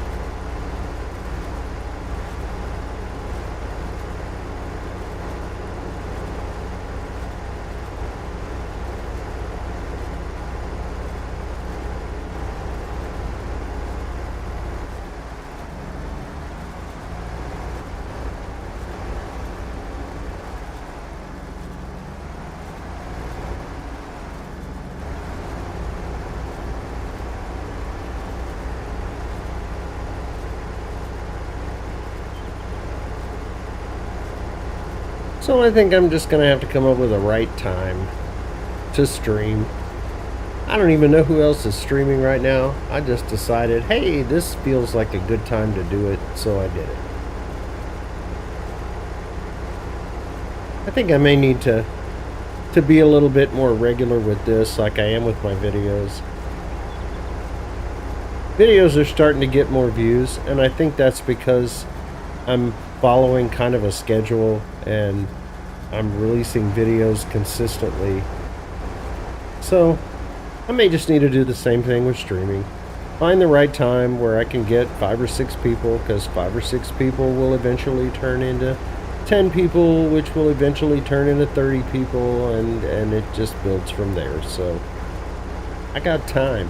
So I think I'm just going to have to come up with a right time to stream. I don't even know who else is streaming right now. I just decided, hey, this feels like a good time to do it, so I did it. I think I may need to be a little bit more regular with this, like I am with my videos. Videos are starting to get more views, and I think that's because I'm following kind of a schedule and I'm releasing videos consistently. So I may just need to do the same thing with streaming. Find the right time where I can get 5 or 6 people, because 5 or 6 people will eventually turn into 10 people, which will eventually turn into 30 people, and it just builds from there. So I got time.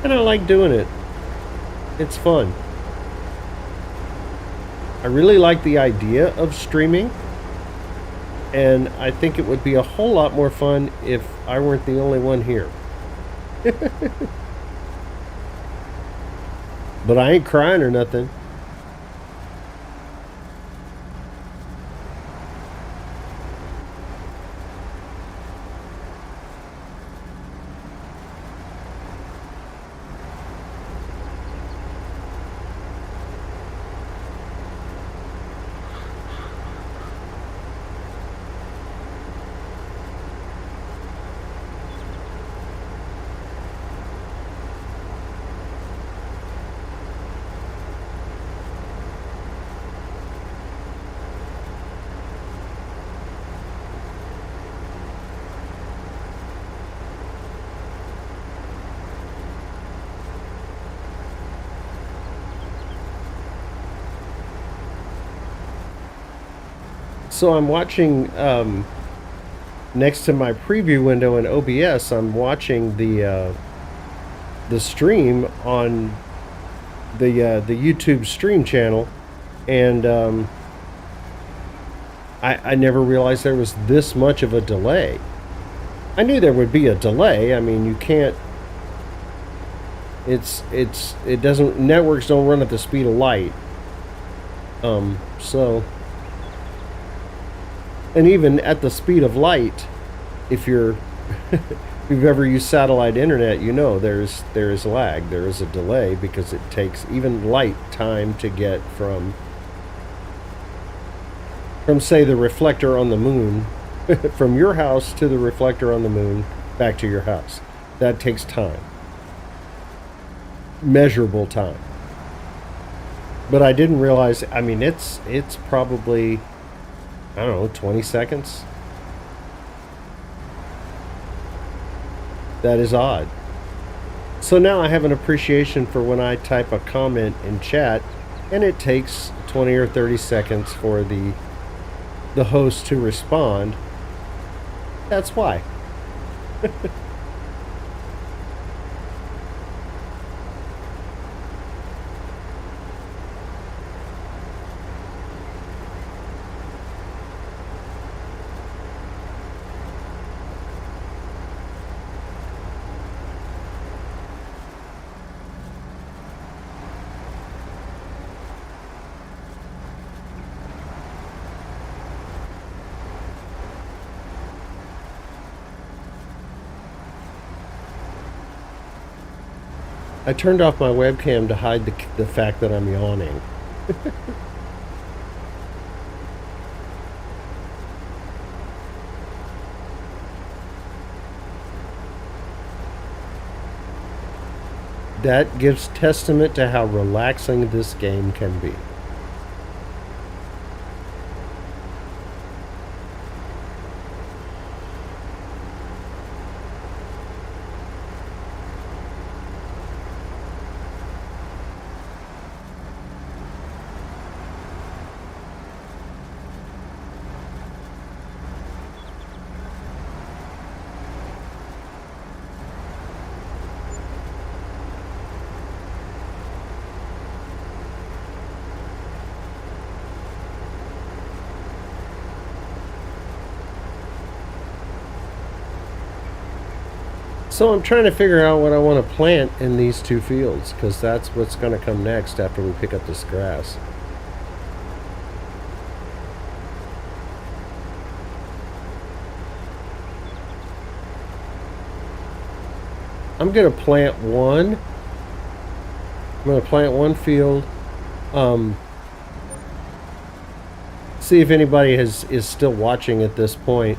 And I like doing it. It's fun. I really like the idea of streaming, and I think it would be a whole lot more fun if I weren't the only one here. But I ain't crying or nothing. So I'm watching next to my preview window in OBS, I'm watching the stream on the YouTube stream channel, and I never realized there was this much of a delay. I knew there would be a delay. I mean, you can't. It doesn't. Networks don't run at the speed of light. So, and even at the speed of light, if you're if you've ever used satellite internet, you know there is lag, there is a delay, because it takes even light time to get from say the reflector on the moon, from your house to the reflector on the moon, back to your house. That takes time. Measurable time. But I didn't realize, I mean, it's probably, I don't know, 20 seconds. That is odd. So now I have an appreciation for when I type a comment in chat and it takes 20 or 30 seconds for the host to respond. That's why. I turned off my webcam to hide the fact that I'm yawning. That gives testament to how relaxing this game can be. So I'm trying to figure out what I want to plant in these two fields, because that's what's going to come next after we pick up this grass. I'm going to plant one. I'm going to plant one field. See if anybody is still watching at this point.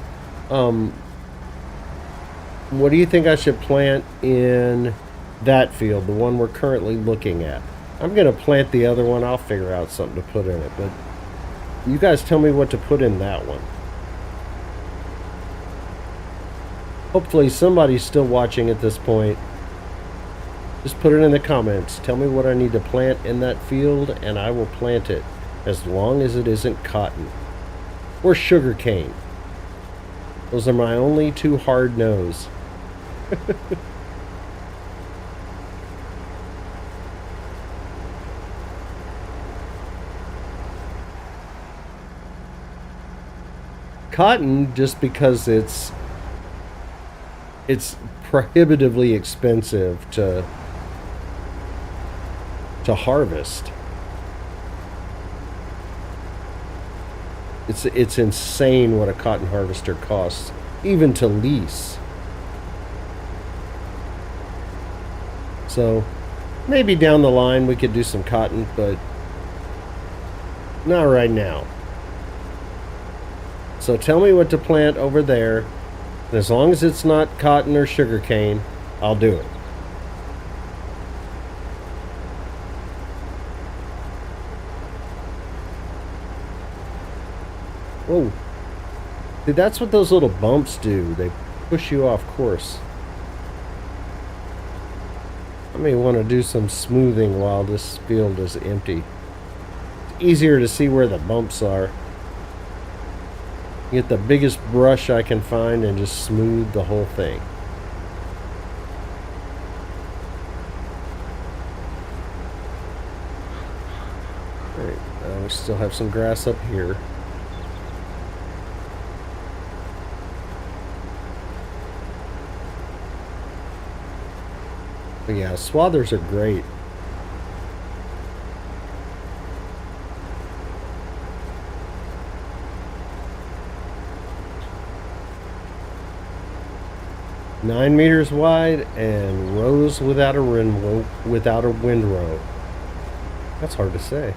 What do you think I should plant in that field, the one we're currently looking at? I'm going to plant the other one. I'll figure out something to put in it, but you guys tell me what to put in that one. Hopefully somebody's still watching at this point. Just put it in the comments. Tell me what I need to plant in that field, and I will plant it, as long as it isn't cotton or sugar cane. Those are my only two hard no's. Cotton, just because it's prohibitively expensive to harvest. It's insane what a cotton harvester costs, even to lease. So maybe down the line we could do some cotton, but not right now. So tell me what to plant over there, and as long as it's not cotton or sugar cane, I'll do it. Whoa. See, that's what those little bumps do. They push you off course. I may want to do some smoothing while this field is empty. It's easier to see where the bumps are. Get the biggest brush I can find and just smooth the whole thing. Alright, we still have some grass up here. But yeah, swathers are great. Nine meters wide and rows without a windrow. That's hard to say.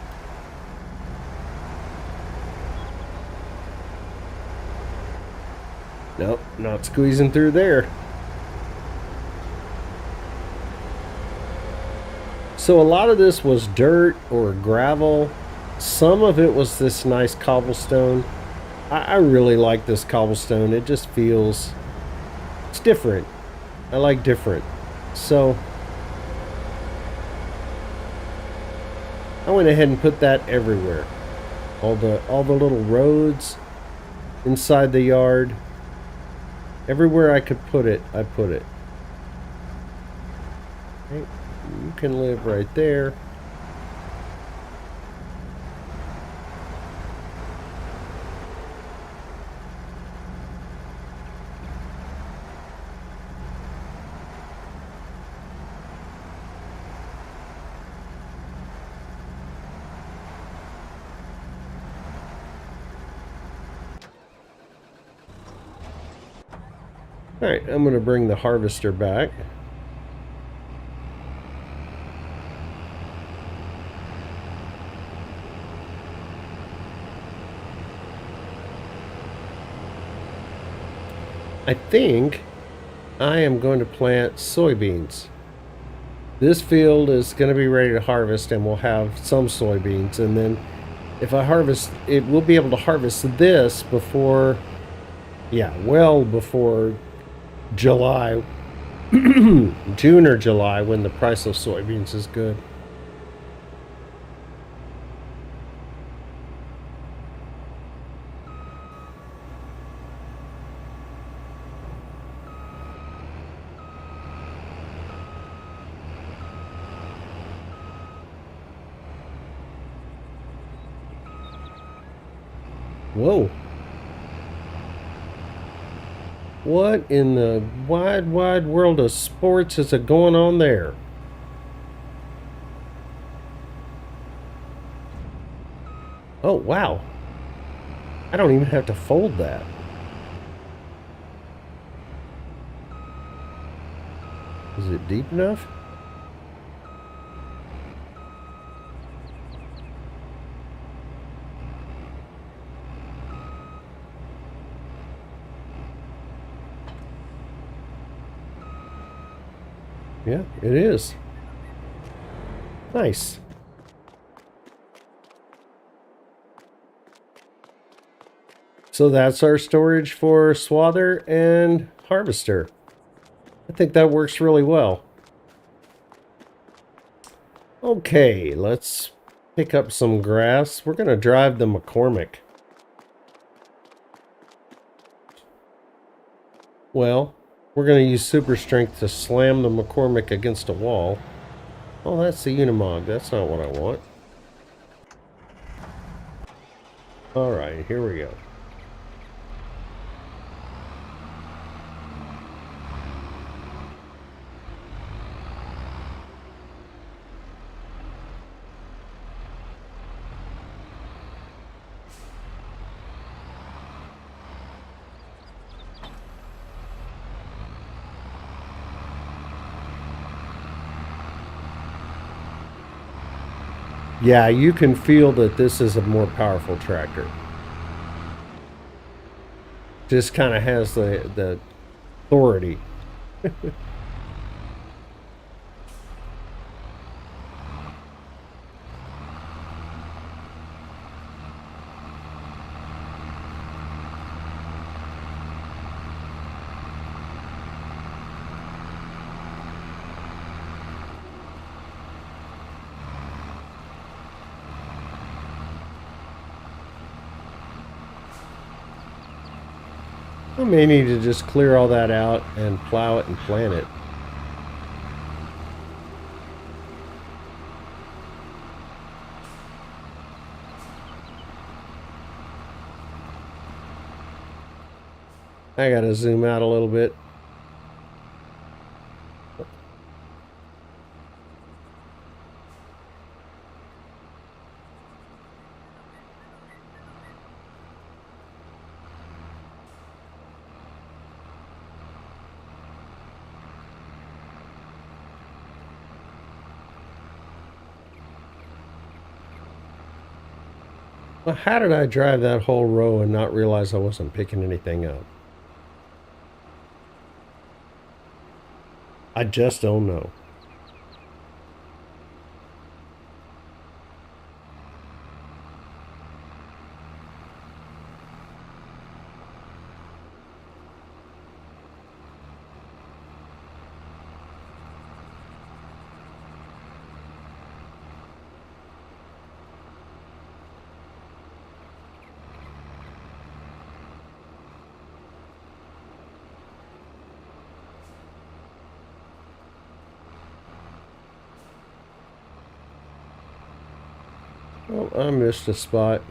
Nope, not squeezing through there. So a lot of this was dirt or gravel. Some of it was this nice cobblestone. I really like this cobblestone. It just feels, it's different. I like different. So I went ahead and put that everywhere. All the little roads inside the yard. Everywhere I could put it, I put it. Okay. You can live right there. All right, I'm going to bring the harvester back. I think I am going to plant soybeans. This field is going to be ready to harvest and we'll have some soybeans, and then if I harvest it, we'll be able to harvest this before, yeah, well before July, June or July, when the price of soybeans is good. Whoa. What in the wide world of sports is it going on there? Oh, wow. I don't even have to fold that. Is it deep enough? Yeah, it is. Nice. So that's our storage for swather and harvester. I think that works really well. Okay, let's pick up some grass. We're going to drive the McCormick. Well, we're going to use super strength to slam the McCormick against a wall. Oh, that's the Unimog. That's not what I want. Alright, here we go. Yeah, you can feel that this is a more powerful tractor. Just kind of has the authority. I may need to just clear all that out and plow it and plant it. I gotta zoom out a little bit. Well, how did I drive that whole row and not realize I wasn't picking anything up? I just don't know. Oh, I missed a spot.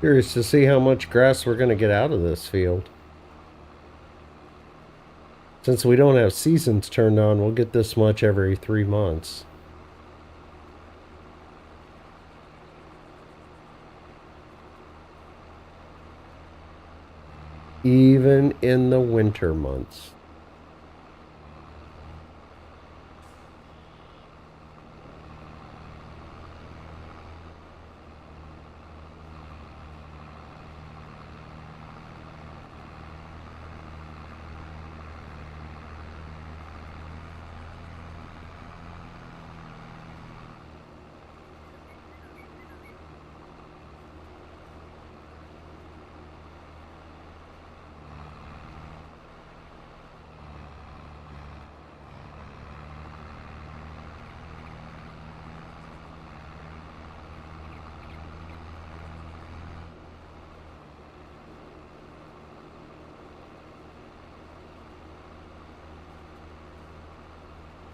Curious to see how much grass we're going to get out of this field. Since we don't have seasons turned on, we'll get this much every 3 months. Even in the winter months.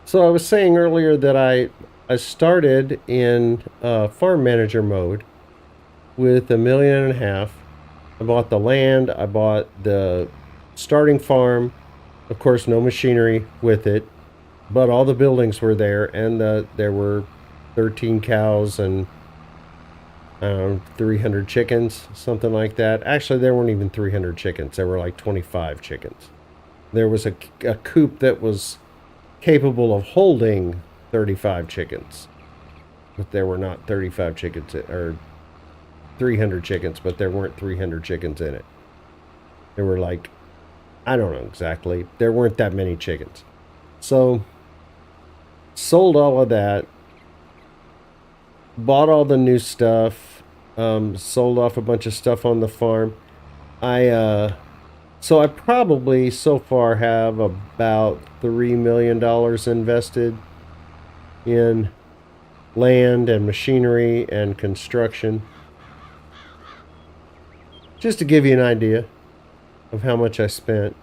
So I was saying earlier that I started in farm manager mode with $1.5 million. I bought the land, I bought the starting farm, of course no machinery with it, but all the buildings were there, and there were 13 cows and 300 chickens, something like that. Actually, there weren't even 300 chickens. There were like 25 chickens. There was a coop that was capable of holding 35 chickens, but there were not 35 chickens, or 300 chickens, but there weren't 300 chickens in it. There were like, I don't know exactly, there weren't that many chickens. So sold all of that, bought all the new stuff, sold off a bunch of stuff on the farm. So I probably so far have about $3 million invested in land and machinery and construction. Just to give you an idea of how much I spent.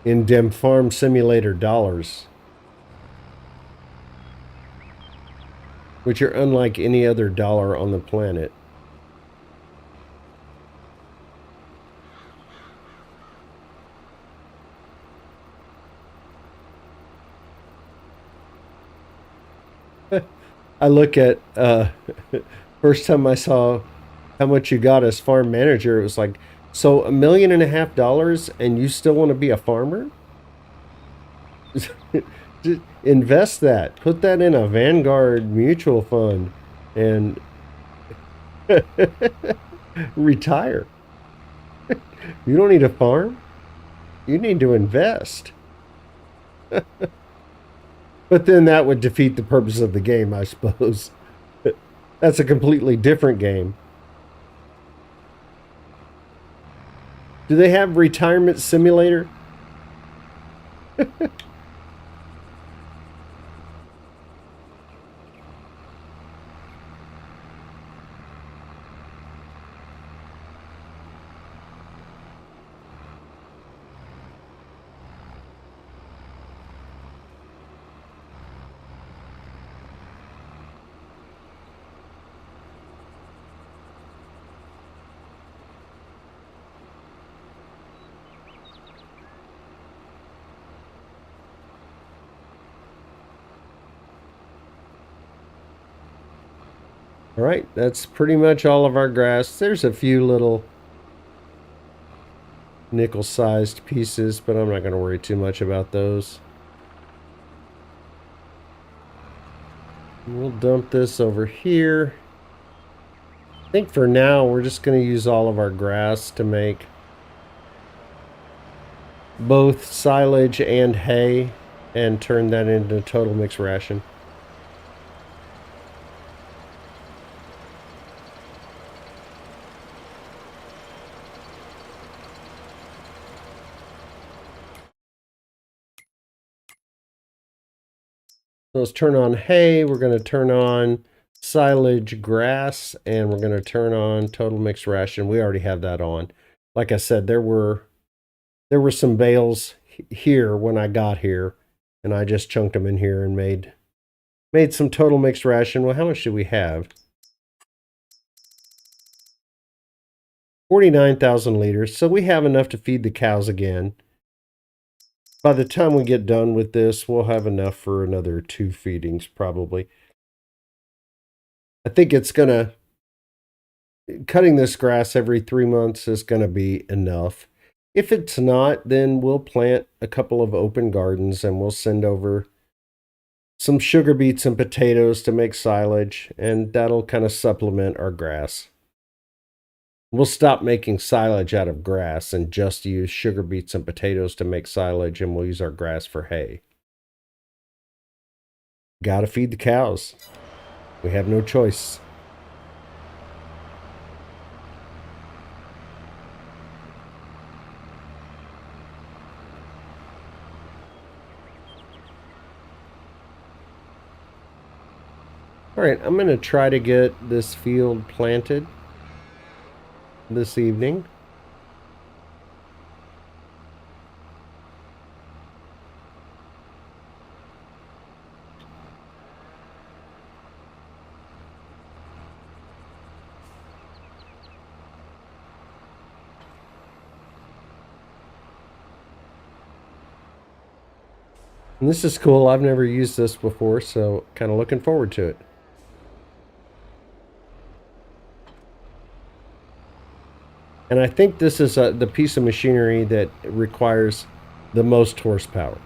in dem farm simulator dollars, which are unlike any other dollar on the planet. I look at first time I saw how much you got as farm manager, it was like, so $1.5 million and you still want to be a farmer? Just invest that. Put that in a Vanguard mutual fund and retire. You don't need a farm. You need to invest. But then that would defeat the purpose of the game, I suppose. That's a completely different game. Do they have retirement simulator? All right, that's pretty much all of our grass. There's a few little nickel-sized pieces, but I'm not going to worry too much about those. We'll dump this over here. I think for now we're just going to use all of our grass to make both silage and hay and turn that into a total mixed ration. So let's turn on hay. We're going to turn on silage, grass, and we're going to turn on total mixed ration. We already have that on. Like I said, there were some bales here when I got here, and I just chunked them in here and made some total mixed ration. Well, how much do we have? 49,000 liters. So we have enough to feed the cows again. By the time we get done with this, we'll have enough for another 2 feedings, probably. I think it's gonna, cutting this grass every 3 months is gonna be enough. If it's not, then we'll plant a couple of open gardens and we'll send over some sugar beets and potatoes to make silage, and that'll kind of supplement our grass. We'll stop making silage out of grass and just use sugar beets and potatoes to make silage, and we'll use our grass for hay. Gotta feed the cows. We have no choice. All right, I'm going to try to get this field planted this evening. And this is cool. I've never used this before, so kind of looking forward to it. And I think this is the piece of machinery that requires the most horsepower.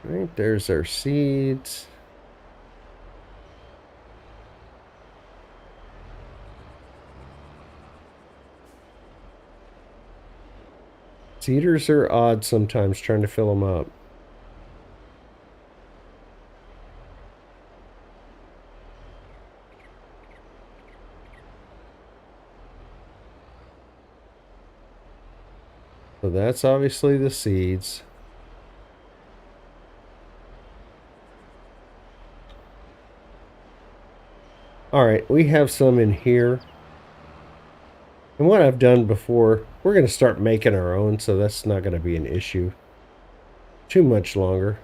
All right, there's our seeds. Seeders are odd sometimes trying to fill them up. So that's obviously the seeds. All right, we have some in here. And what I've done before, we're going to start making our own, so that's not going to be an issue too much longer.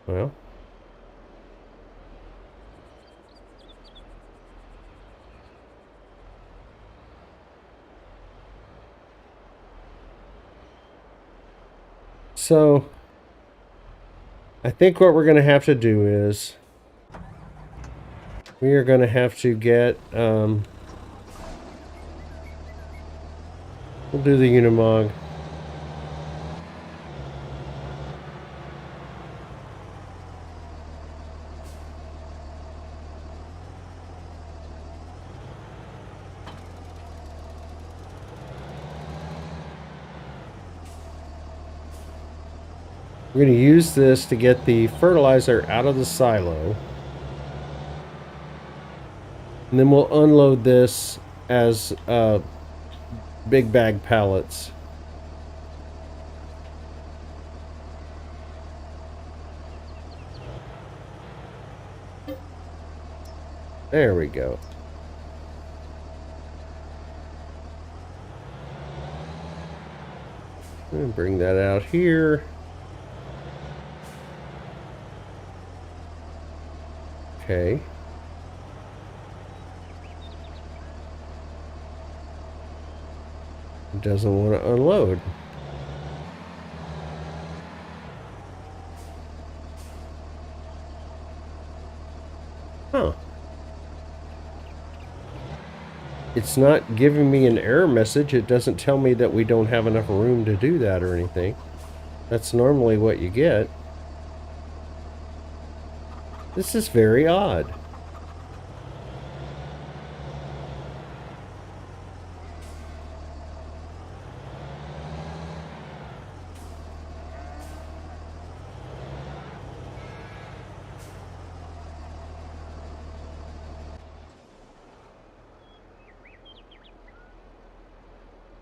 Well, so I think what we're going to have to do is we are going to have to get, we'll do the Unimog. We're going to use this to get the fertilizer out of the silo. And then we'll unload this as big bag pallets. There we go. And bring that out here. Okay. It doesn't want to unload. Huh. It's not giving me an error message. It doesn't tell me that we don't have enough room to do that or anything. That's normally what you get. This is very odd.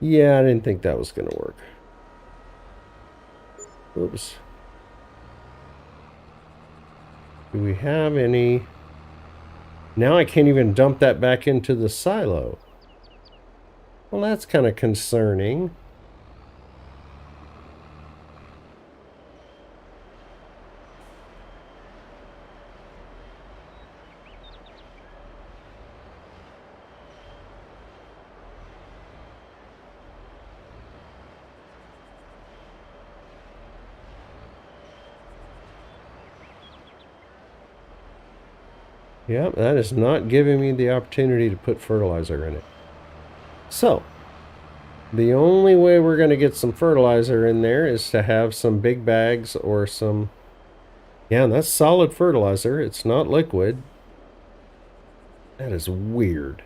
Yeah, I didn't think that was going to work. Oops. Do we have any? Now I can't even dump that back into the silo. Well, that's kind of concerning. Yep, that is not giving me the opportunity to put fertilizer in it. So, the only way we're going to get some fertilizer in there is to have some big bags or some... Yeah, that's solid fertilizer. It's not liquid. That is weird.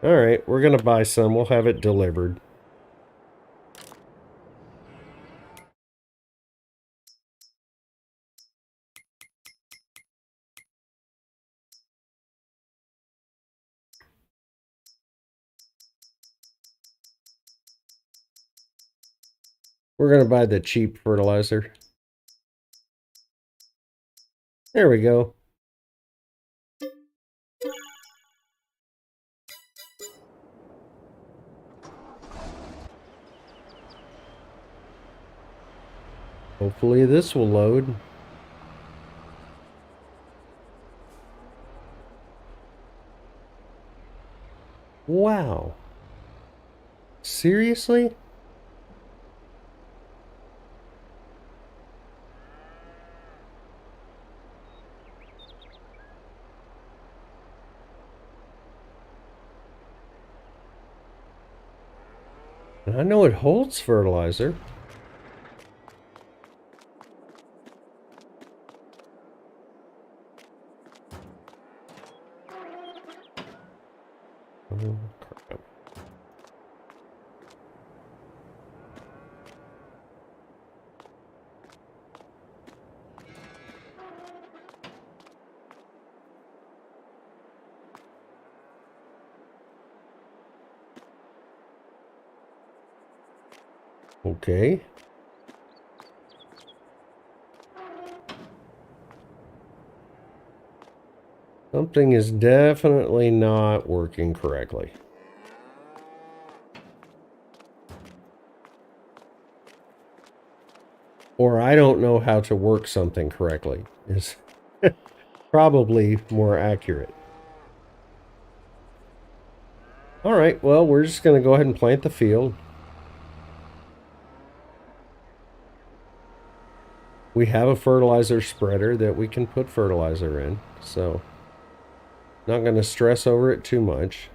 Alright, we're going to buy some. We'll have it delivered. We're going to buy the cheap fertilizer. There we go. Hopefully this will load. Wow. Seriously? And I know it holds fertilizer. Oh, crap. Okay. Something is definitely not working correctly. Or I don't know how to work something correctly is probably more accurate. All right, well, we're just going to go ahead and plant the field. We have a fertilizer spreader that we can put fertilizer in, so not going to stress over it too much.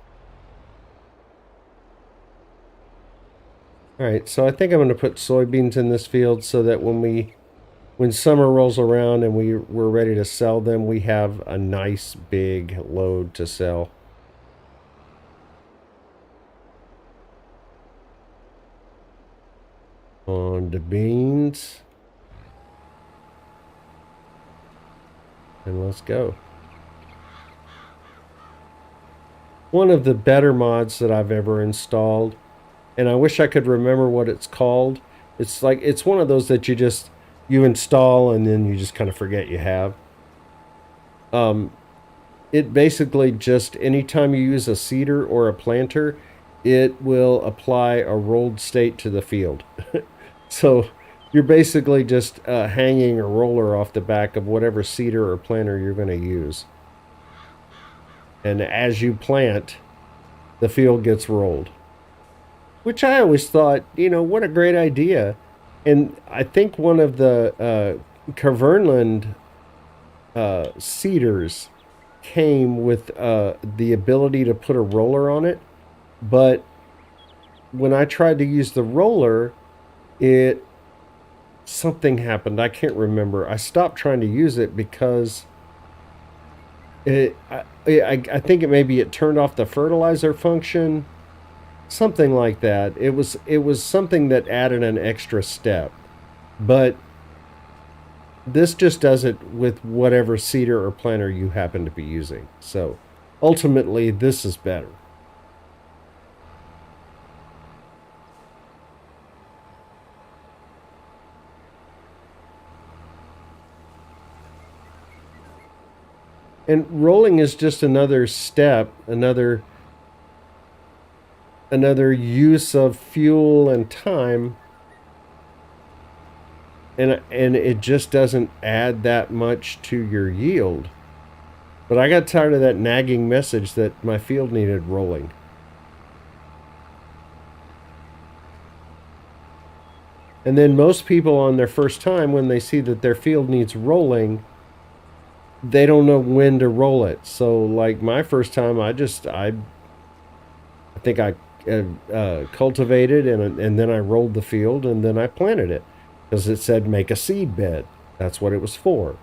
All right, so I think I'm going to put soybeans in this field so that when summer rolls around and we're ready to sell them, we have a nice big load to sell. On the beans. And let's go. One of the better mods that I've ever installed, and I wish I could remember what it's called. It's like, it's one of those that you install and then you just kind of forget you have. It basically just, anytime you use a seeder or a planter, it will apply a rolled state to the field. So you're basically just hanging a roller off the back of whatever seeder or planter you're going to use. And as you plant, the field gets rolled. Which I always thought, what a great idea. And I think one of the Caverneland seeders came with the ability to put a roller on it. But when I tried to use the roller, something happened. I can't remember. I stopped trying to use it because I think it turned off the fertilizer function, something like that. It was something that added an extra step, but this just does it with whatever seeder or planter you happen to be using. So ultimately, this is better. And rolling is just another step, another use of fuel and time, and it just doesn't add that much to your yield. But I got tired of that nagging message that my field needed rolling. And then most people on their first time, when they see that their field needs rolling, they don't know when to roll it. So like my first time, I think I cultivated and then I rolled the field and then I planted it because it said make a seed bed. That's what it was for.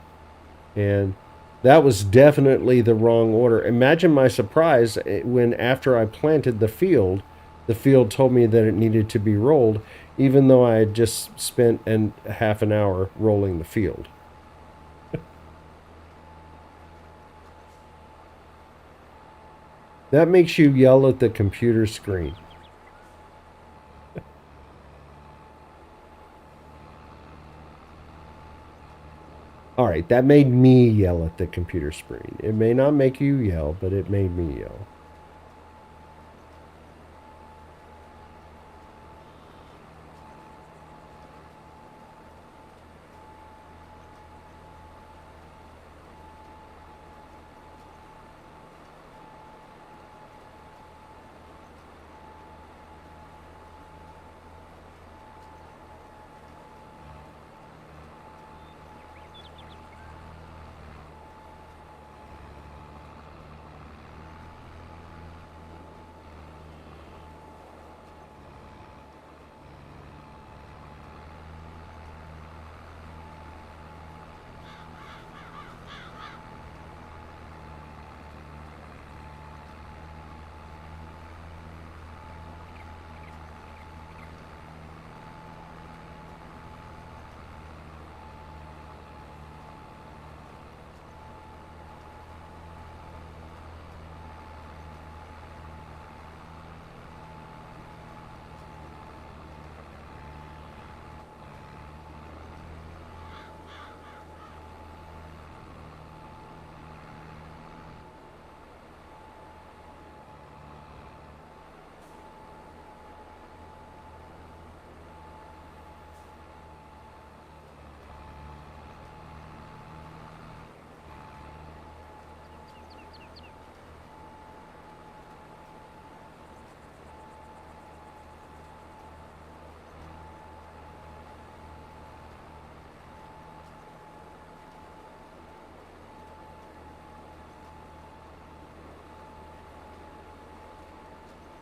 And that was definitely the wrong order. Imagine my surprise when after I planted the field told me that it needed to be rolled, even though I had just spent half an hour rolling the field. That makes you yell at the computer screen. All right, that made me yell at the computer screen. It may not make you yell, but it made me yell.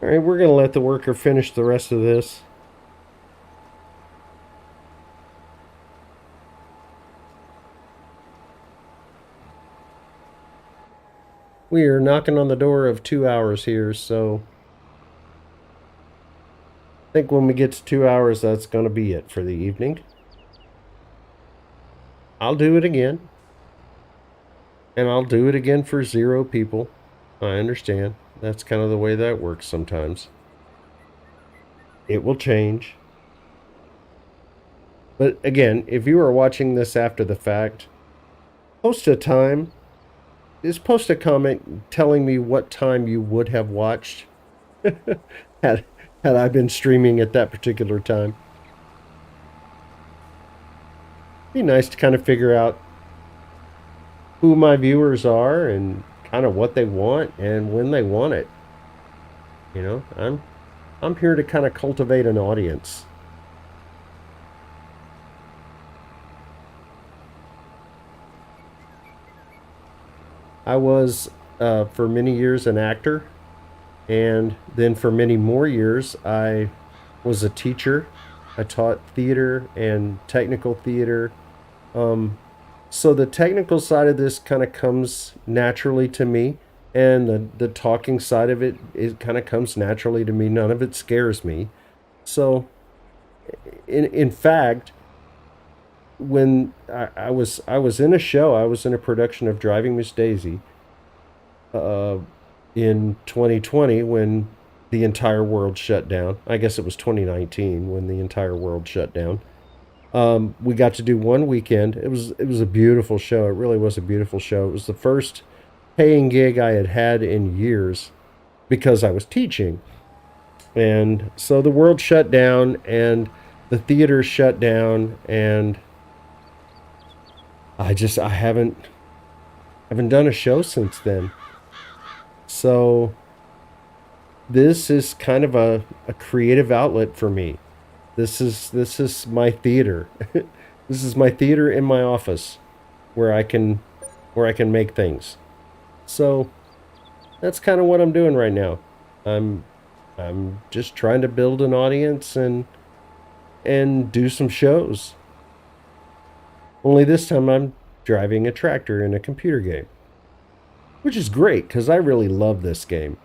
All right, we're going to let the worker finish the rest of this. We are knocking on the door of 2 hours here, so I think when we get to 2 hours, that's going to be it for the evening. I'll do it again. And I'll do it again for 0 people. I understand. That's kind of the way that works sometimes. It will change. But again, if you are watching this after the fact, post a time. Just post a comment telling me what time you would have watched had I been streaming at that particular time. Be nice to kind of figure out who my viewers are and kind of what they want and when they want it. You know, I'm here to kind of cultivate an audience. I was for many years an actor, and then for many more years I was a teacher. I taught theater and technical theater. So the technical side of this kind of comes naturally to me, and the talking side of it kind of comes naturally to me. None of it scares me. So, in fact, when I was in a show, I was in a production of Driving Miss Daisy, uh, in 2020 when the entire world shut down. I guess it was 2019 when the entire world shut down. We got to do one weekend. It was a beautiful show. It really was a beautiful show. It was the first paying gig I had had in years because I was teaching. And so the world shut down and the theater shut down, and I haven't done a show since then. So this is kind of a creative outlet for me. This is my theater. This is my theater in my office where I can make things. So that's kind of what I'm doing right now. I'm I'm just trying to build an audience and do some shows. Only this time I'm driving a tractor in a computer game, which is great because I really love this game.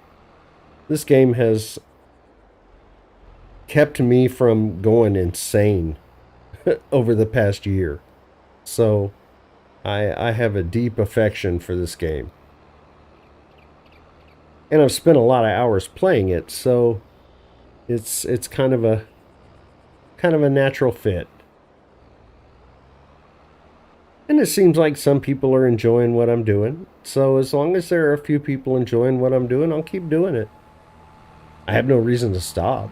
This game has kept me from going insane over the past year. So I have a deep affection for this game. And I've spent a lot of hours playing it, so it's kind of a natural fit. And it seems like some people are enjoying what I'm doing. So as long as there are a few people enjoying what I'm doing, I'll keep doing it. I have no reason to stop.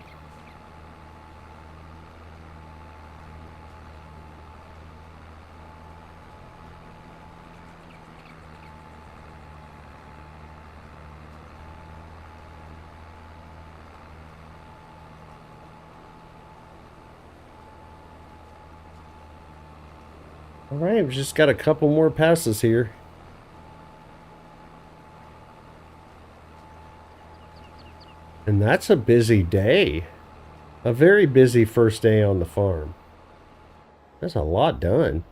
All right, we've just got a couple more passes here. And that's a busy day. A very busy first day on the farm. That's a lot done.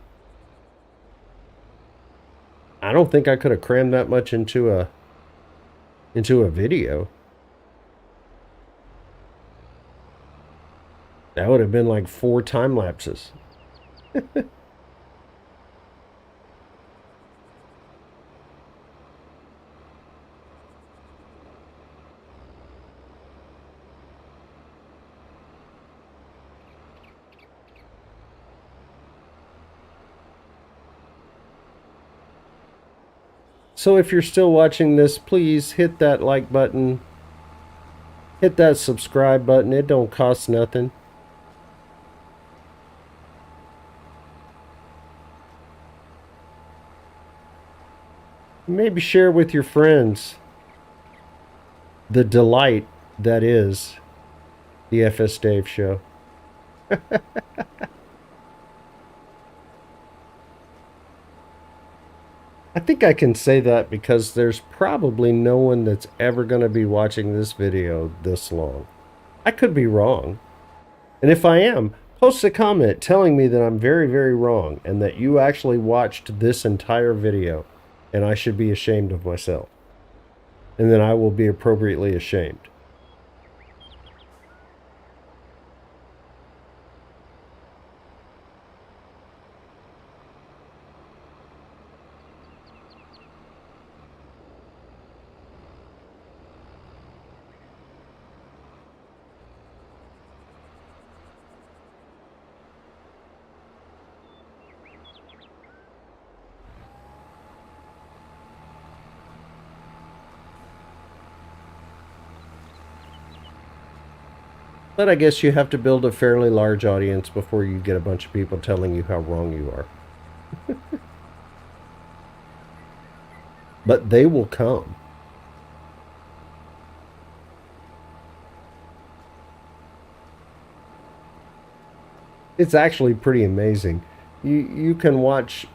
I don't think I could have crammed that much into a video. That would have been like 4 time lapses. So if you're still watching this, please hit that like button. Hit that subscribe button. It don't cost nothing. Maybe share with your friends the delight that is the FS Dave Show. I think I can say that because there's probably no one that's ever going to be watching this video this long. I could be wrong. And if I am, post a comment telling me that I'm very, very wrong and that you actually watched this entire video and I should be ashamed of myself. And then I will be appropriately ashamed. But I guess you have to build a fairly large audience before you get a bunch of people telling you how wrong you are. But they will come. It's actually pretty amazing. You can watch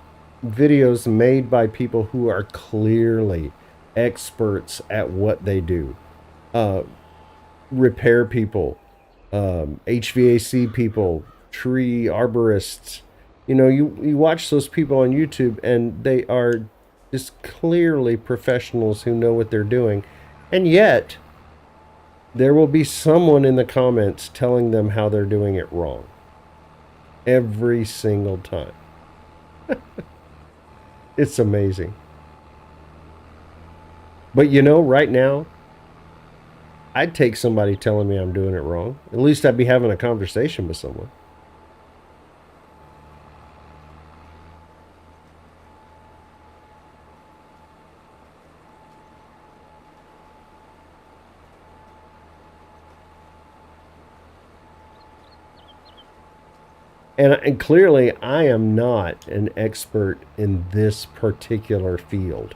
videos made by people who are clearly experts at what they do. Uh, Repair people, HVAC people, tree arborists. You know, you watch those people on YouTube and they are just clearly professionals who know what they're doing. And yet, there will be someone in the comments telling them how they're doing it wrong. Every single time. It's amazing. But you know, right now, I'd take somebody telling me I'm doing it wrong. At least I'd be having a conversation with someone. And clearly, I am not an expert in this particular field.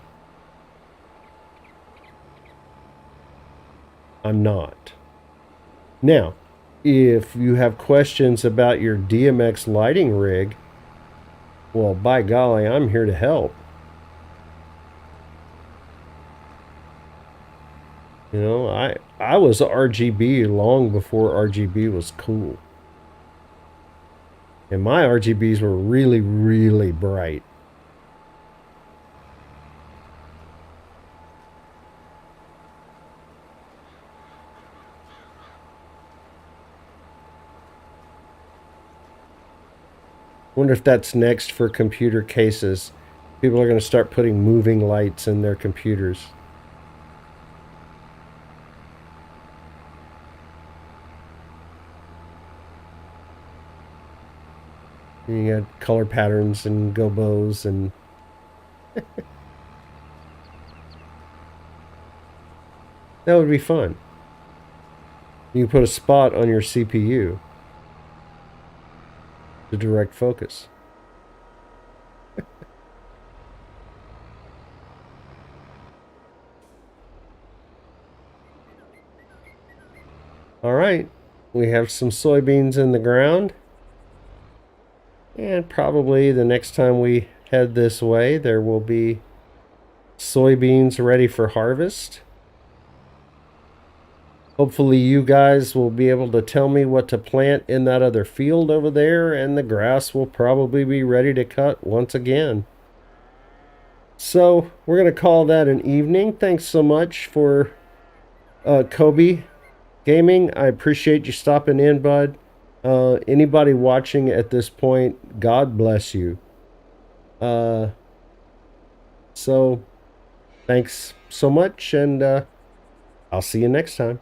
I'm not. Now, if you have questions about your DMX lighting rig, well, by golly, I'm here to help. You know, I was RGB long before RGB was cool. And my RGBs were really, really bright. Wonder if that's next for computer cases. People are going to start putting moving lights in their computers. And you got color patterns and gobos and that would be fun. You can put a spot on your CPU to direct focus. All right, we have some soybeans in the ground. And probably the next time we head this way, there will be soybeans ready for harvest. Hopefully you guys will be able to tell me what to plant in that other field over there, and the grass will probably be ready to cut once again. So we're going to call that an evening. Thanks so much for Kobe Gaming. I appreciate you stopping in, bud. Anybody watching at this point, God bless you. So thanks so much, and I'll see you next time.